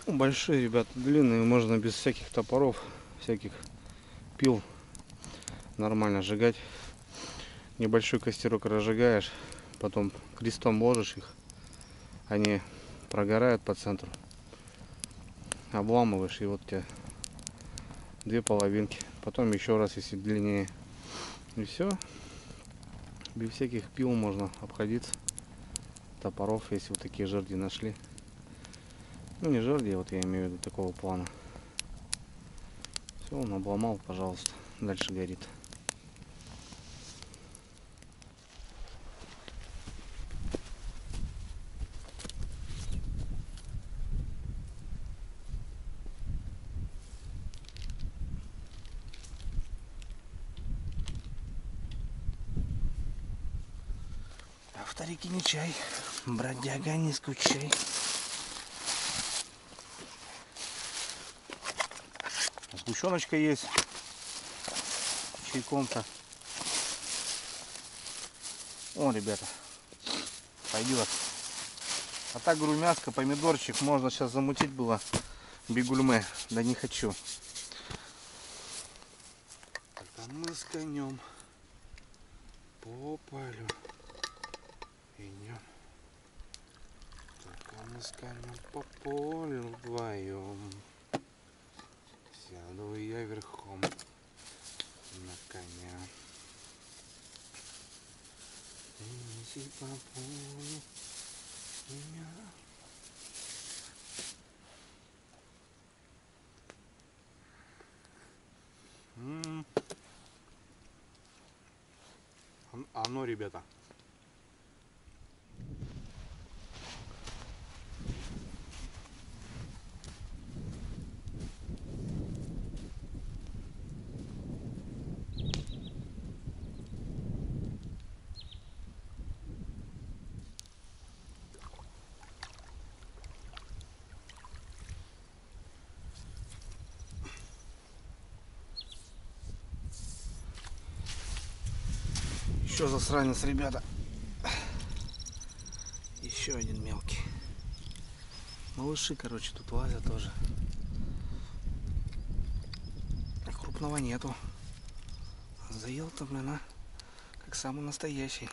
Ну, большие, ребят, длинные, можно без всяких топоров, всяких пил нормально сжигать. Небольшой костерок разжигаешь, потом крестом ложишь их, они прогорают по центру, обламываешь, и вот у тебя две половинки. Потом еще раз, если длиннее, и все. Без всяких пил можно обходиться, топоров, если вот такие жерди нашли. Ну, не жерди, вот я имею в виду такого плана. Все, он обломал, пожалуйста, дальше горит. А в тарике не чай, бродяга, не скучай. Сгущеночка есть, чайком-то. О, ребята, пойдет. А так, говорю, мяско, помидорчик, можно сейчас замутить было бигульме, да не хочу. Тогда мы с конем по полю идем. Только мы с конем по полю вдвоем. Сяду и я верхом на коня. Иди по полю меня. А ну, ребята. Еще засранец, ребята. Еще один мелкий. Малыши, короче, тут лазят тоже. Крупного нету. Заел-то, блин, а? Как самый настоящий.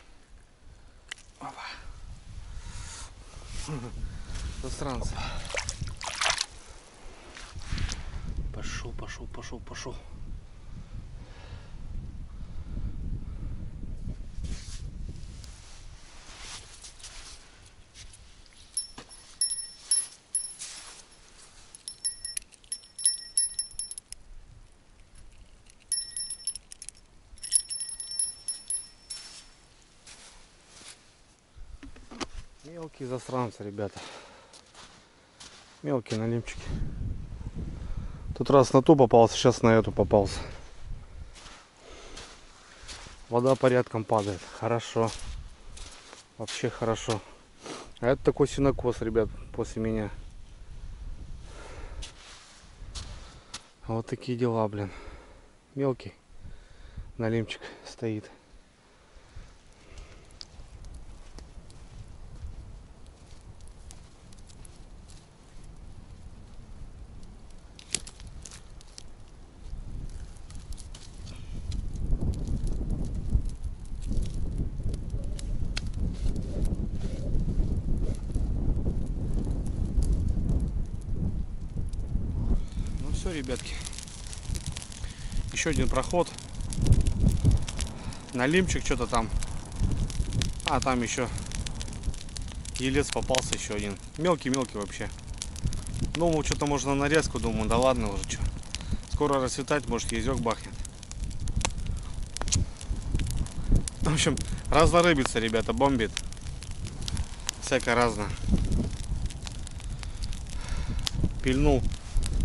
Опа. Засранцы. Пошел, пошел, пошел, пошел. Мелкие засранцы, ребята. Мелкие налимчики. Тут раз на ту попался, сейчас на эту попался. Вода порядком падает. Хорошо. Вообще хорошо. А это такой сенокос, ребят, после меня. Вот такие дела, блин. Мелкий налимчик стоит. Ну все, ребятки. Еще один проход. Налимчик что-то там. А, там еще елец попался, еще один. Мелкий-мелкий вообще. Думал, что-то можно на нарезку. Думаю, да ладно уже, что. Скоро рассветать, может, езек бахнет. В общем, разная рыбица, ребята, бомбит. Всякое разное. Пильнул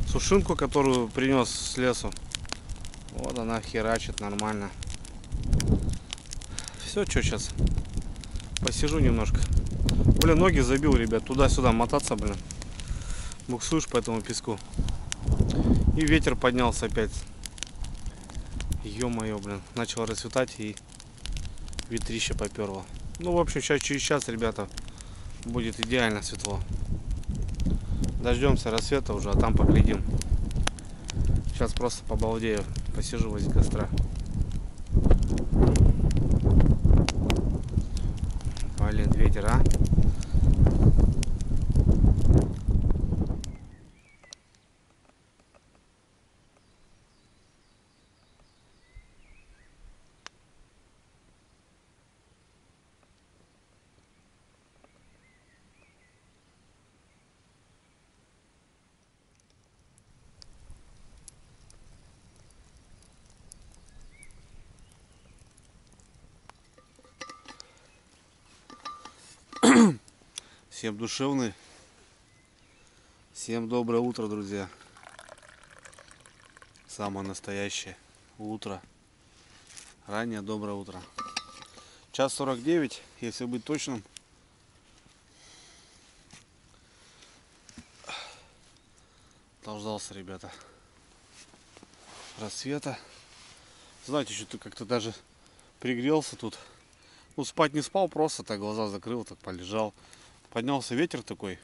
сушинку, которую принес с лесу. Вот она херачит нормально. Все, что сейчас? Посижу немножко. Блин, ноги забил, ребят. Туда-сюда мотаться, блин. Буксуешь по этому песку. И ветер поднялся опять. Ё-моё, блин. Начало расцветать и ветрище поперло. Ну, в общем, сейчас через час, ребята, будет идеально светло. Дождемся рассвета уже, а там поглядим. Сейчас просто побалдею. Посижу возле костра. Блин, ветер, а? Всем душевный. Всем доброе утро, друзья. Самое настоящее утро. Раннее доброе утро. Час 49, если быть точным. Дождался, ребята, рассвета. Знаете, что-то как-то даже пригрелся тут. Ну, спать не спал, просто так глаза закрыл, так полежал. Поднялся ветер такой,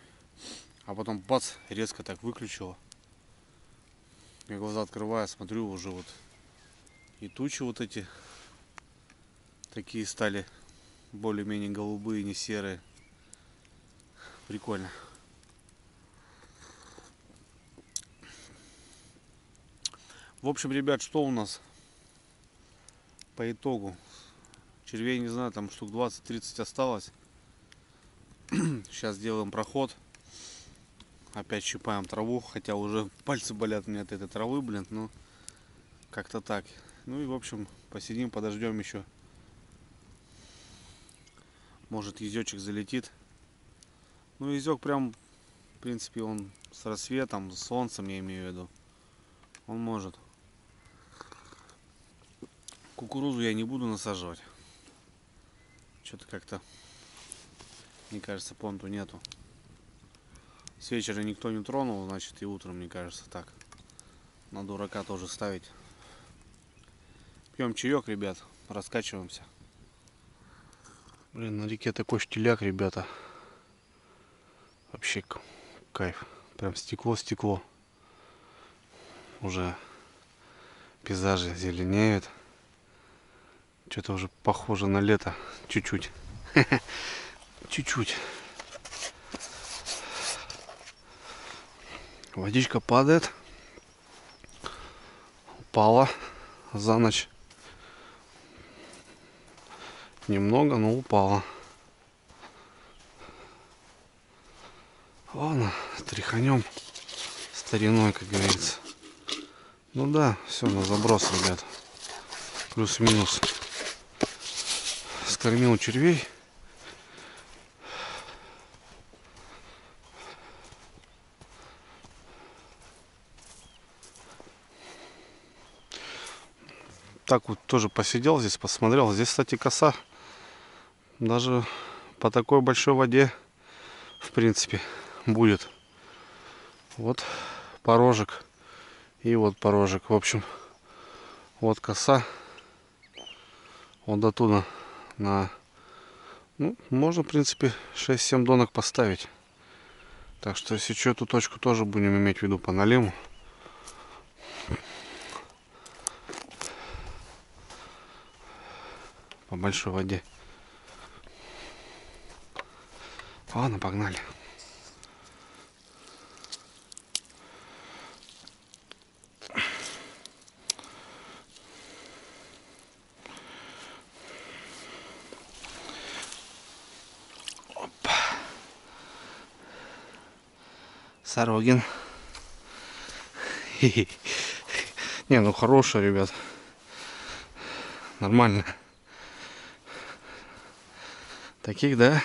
а потом бац, резко так выключило. Я глаза открываю, смотрю, уже вот и тучи вот эти такие стали более-менее голубые, не серые. Прикольно. В общем, ребят, что у нас по итогу? Червей, не знаю, там штук 20-30 осталось. Сейчас делаем проход. Опять щипаем траву, хотя уже пальцы болят у меня от этой травы, блин, но как-то так. Ну и в общем, посидим, подождем еще. Может, езечек залетит. Ну, езек прям, в принципе, он с рассветом, с солнцем, я имею в виду. Он может. Кукурузу я не буду насаживать. Что-то как-то, мне кажется, понту нету. С вечера никто не тронул, значит и утром, мне кажется, так. На дурака тоже ставить. Пьем чаек, ребят, раскачиваемся. Блин, на реке такой штиляк, ребята. Вообще кайф. Прям стекло. Уже пейзажи зеленеют. Что-то уже похоже на лето. Чуть-чуть. Чуть-чуть. Водичка падает. Упала за ночь. Немного, но упала. Ладно, тряханем стариной, как говорится. Ну да, все на заброс, ребят. Плюс-минус. Скормил червей. Так вот тоже посидел здесь, посмотрел. Здесь, кстати, коса. Даже по такой большой воде, в принципе, будет. Вот порожек. И вот порожек. В общем, вот коса. Вот до туда на... Ну, можно, в принципе, 6-7 донок поставить. Так что, если что, эту точку тоже будем иметь в виду по налиму. По большой воде. Ладно, погнали. Опа. Сорогин. Не, ну хорошая, ребят. Нормально. Таких, да,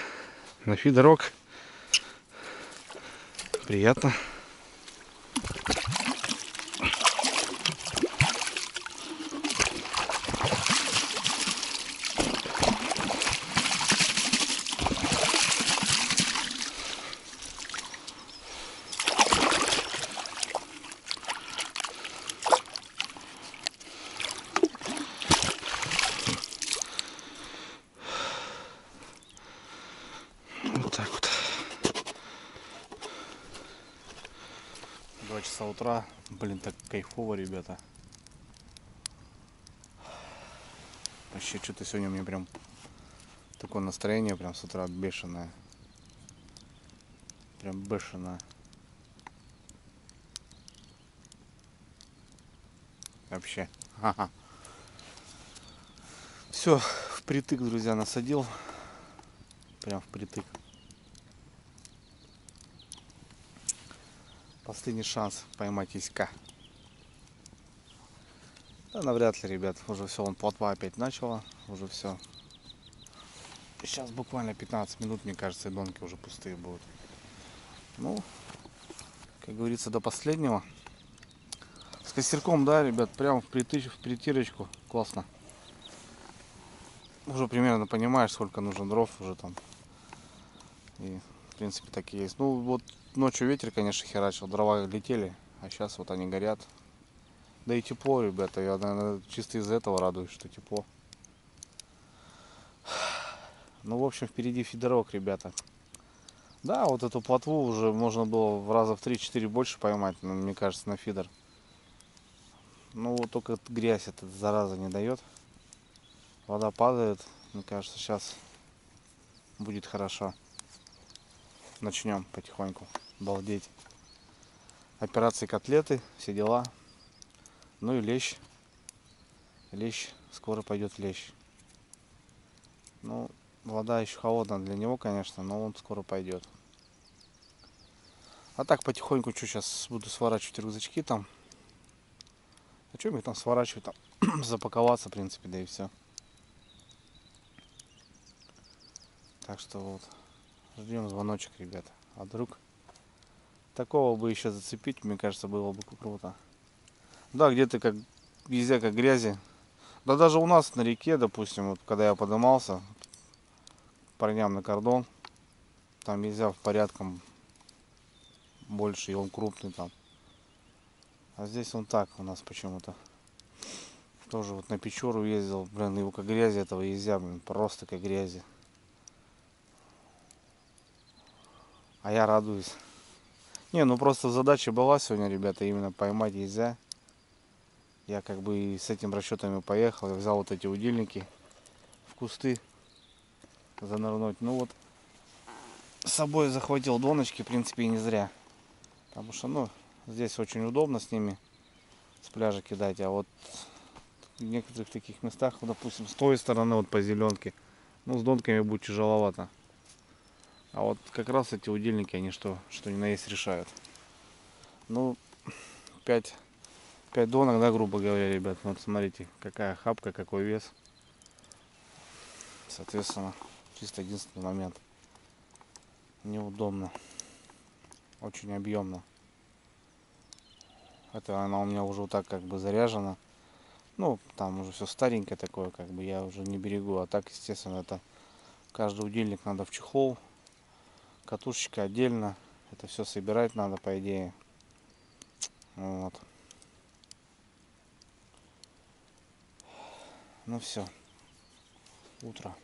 на фидерок. Приятно. Вот так вот. 2 часа утра. Блин, так кайфово, ребята. Вообще, что-то сегодня у меня прям такое настроение прям с утра бешеное. Прям бешеное. Вообще. Ага. Все, впритык, друзья, насадил. Прям впритык. Последний шанс поймать яська. Да навряд ли, ребят. Уже все, он плотва опять начала. Уже все. Сейчас буквально 15 минут, мне кажется, и донки уже пустые будут. Ну, как говорится, до последнего. С костерком, да, ребят, прям в притирочку. Классно. Уже примерно понимаешь, сколько нужно дров уже там. И, в принципе, так и есть. Ну, вот ночью ветер, конечно, херачил, дрова летели, а сейчас вот они горят. Да и тепло, ребята, я, наверное, чисто из-за этого радуюсь, что тепло. Ну, в общем, впереди фидерок, ребята. Да, вот эту плотву уже можно было в раза в 3-4 больше поймать, мне кажется, на фидер. Ну, вот только грязь эта зараза не дает. Вода падает, мне кажется, сейчас будет хорошо. Начнем потихоньку балдеть. Операции котлеты, все дела. Ну и лещ. Лещ, скоро пойдет лещ. Ну, вода еще холодная для него, конечно, но он скоро пойдет. А так потихоньку, что сейчас буду сворачивать рюкзачки там. А что мне там сворачивать, там запаковаться, в принципе, да и все. Так что вот, ждем звоночек, ребята. А вдруг такого бы еще зацепить, мне кажется, было бы круто. Да, где-то как везде как грязи. Да даже у нас на реке, допустим, вот когда я поднимался парням на кордон, там везде в порядком больше, и он крупный там. А здесь он так у нас почему-то. Тоже вот на Печору ездил, блин, его как грязи этого езя, блин, просто как грязи. А я радуюсь. Не, ну просто задача была сегодня, ребята, именно поймать езя. Я как бы и с этим расчетами поехал, я взял вот эти удильники в кусты занырнуть. Ну вот, с собой захватил доночки, в принципе, и не зря. Потому что, ну, здесь очень удобно с ними с пляжа кидать, а вот в некоторых таких местах, вот, допустим, с той стороны, вот по зеленке, ну, с донками будет тяжеловато. А вот как раз эти удильники, они что ни на есть решают. Ну, 5 донок, да, грубо говоря, ребят. Вот смотрите, какая хапка, какой вес. Соответственно, чисто единственный момент. Неудобно. Очень объемно. Это она у меня уже вот так как бы заряжена. Ну, там уже все старенькое такое, как бы я уже не берегу. А так, естественно, это каждый удильник надо в чехол. Катушечка отдельно. Это все собирать надо, по идее. Вот. Ну все. Утро.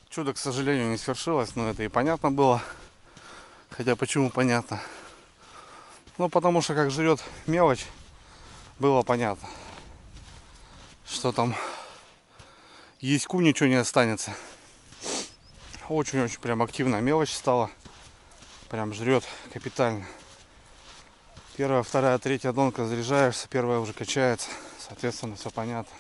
Чудо, к сожалению, не свершилось, но это и понятно было. Хотя почему понятно? Ну, потому что как жрет мелочь, было понятно, что там яську ничего не останется. Очень-очень прям активная мелочь стала. Прям жрет капитально. Первая, вторая, третья донка заряжаешься, первая уже качается. Соответственно, все понятно.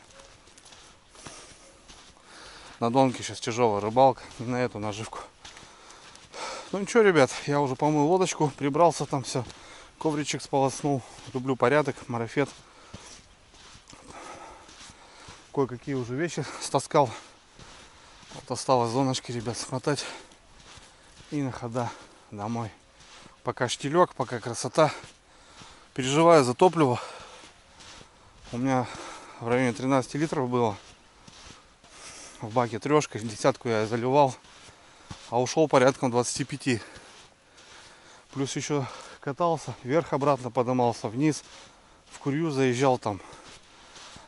На донке сейчас тяжелая рыбалка, не на эту наживку. Ну ничего, ребят, я уже помыл лодочку, прибрался там все. Ковричек сполоснул. Люблю порядок, марафет. Кое-какие уже вещи стаскал. Вот осталось зоночки, ребят, смотать. И на хода домой. Пока штилек, пока красота. Переживаю за топливо. У меня в районе 13 литров было. В баке трешка, десятку я заливал. А ушел порядком 25. Плюс еще катался, вверх-обратно поднимался, вниз. В Курью заезжал там.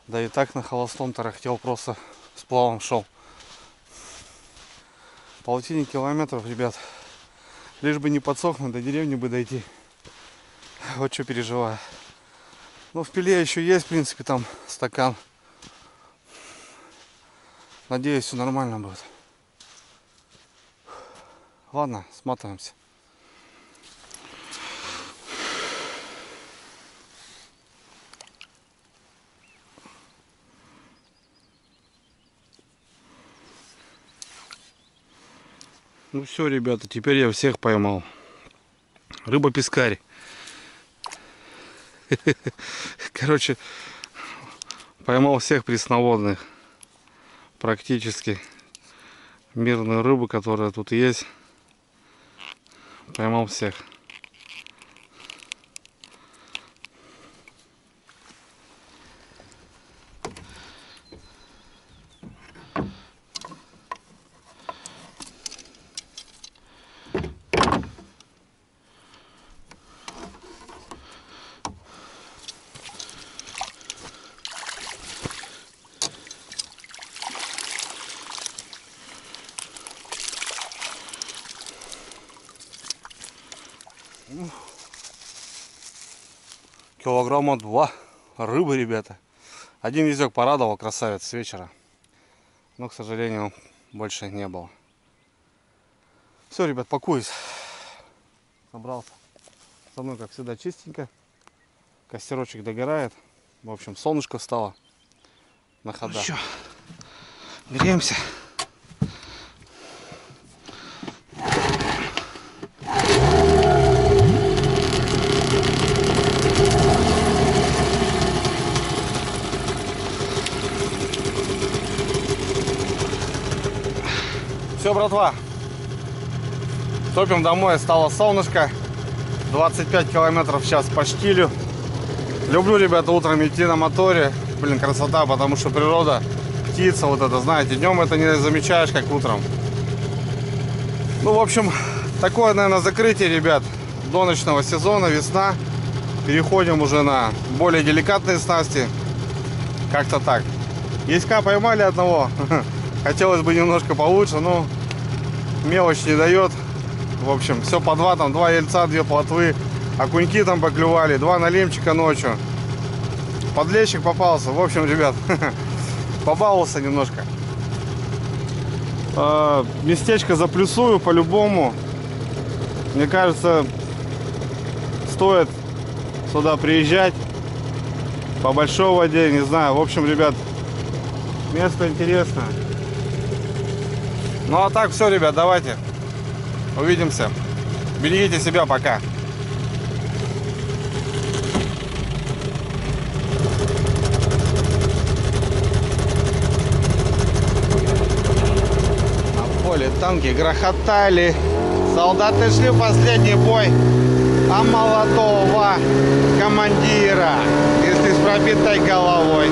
Да и так на холостом тарахтел, просто с плавом шел. Полтинник километров, ребят. Лишь бы не подсохнуть, до деревни бы дойти. Вот что переживаю. Ну, в пиле еще есть, в принципе, там стакан. Надеюсь, все нормально будет. Ладно, сматываемся. Ну все, ребята, теперь я всех поймал. Рыба-пескарь. Короче, поймал всех пресноводных. Практически. Мирную рыбу, которая тут есть. Поймал всех. Килограмма 2 рыбы, ребята. Один везёк порадовал, красавец, с вечера. Но, к сожалению, больше не было. Все, ребят, пакуюсь. Собрался. Со мной, как всегда, чистенько. Костерочек догорает. В общем, солнышко встало на хода. Ну что, греемся. Все, братва, топим домой, стало солнышко, 25 километров в час по штилю. Люблю, ребята, утром идти на моторе, блин, красота, потому что природа, птица, вот это, знаете, днем это не замечаешь, как утром. Ну, в общем, такое, наверное, закрытие, ребят, доночного сезона, весна. Переходим уже на более деликатные снасти, как-то так. Яська поймали одного. Хотелось бы немножко получше, но мелочь не дает. В общем, все по два, там 2 ельца, 2 плотвы. Окуньки там поклевали, 2 налимчика ночью. Подлещик попался. В общем, ребят, побаловался немножко. Местечко заплюсую по-любому. Мне кажется, стоит сюда приезжать. По большой воде, не знаю. В общем, ребят, место интересное. Ну а так, все, ребят, давайте увидимся. Берегите себя, пока. На поле танки грохотали, солдаты шли в последний бой, а молодого командира, если с пробитой головой,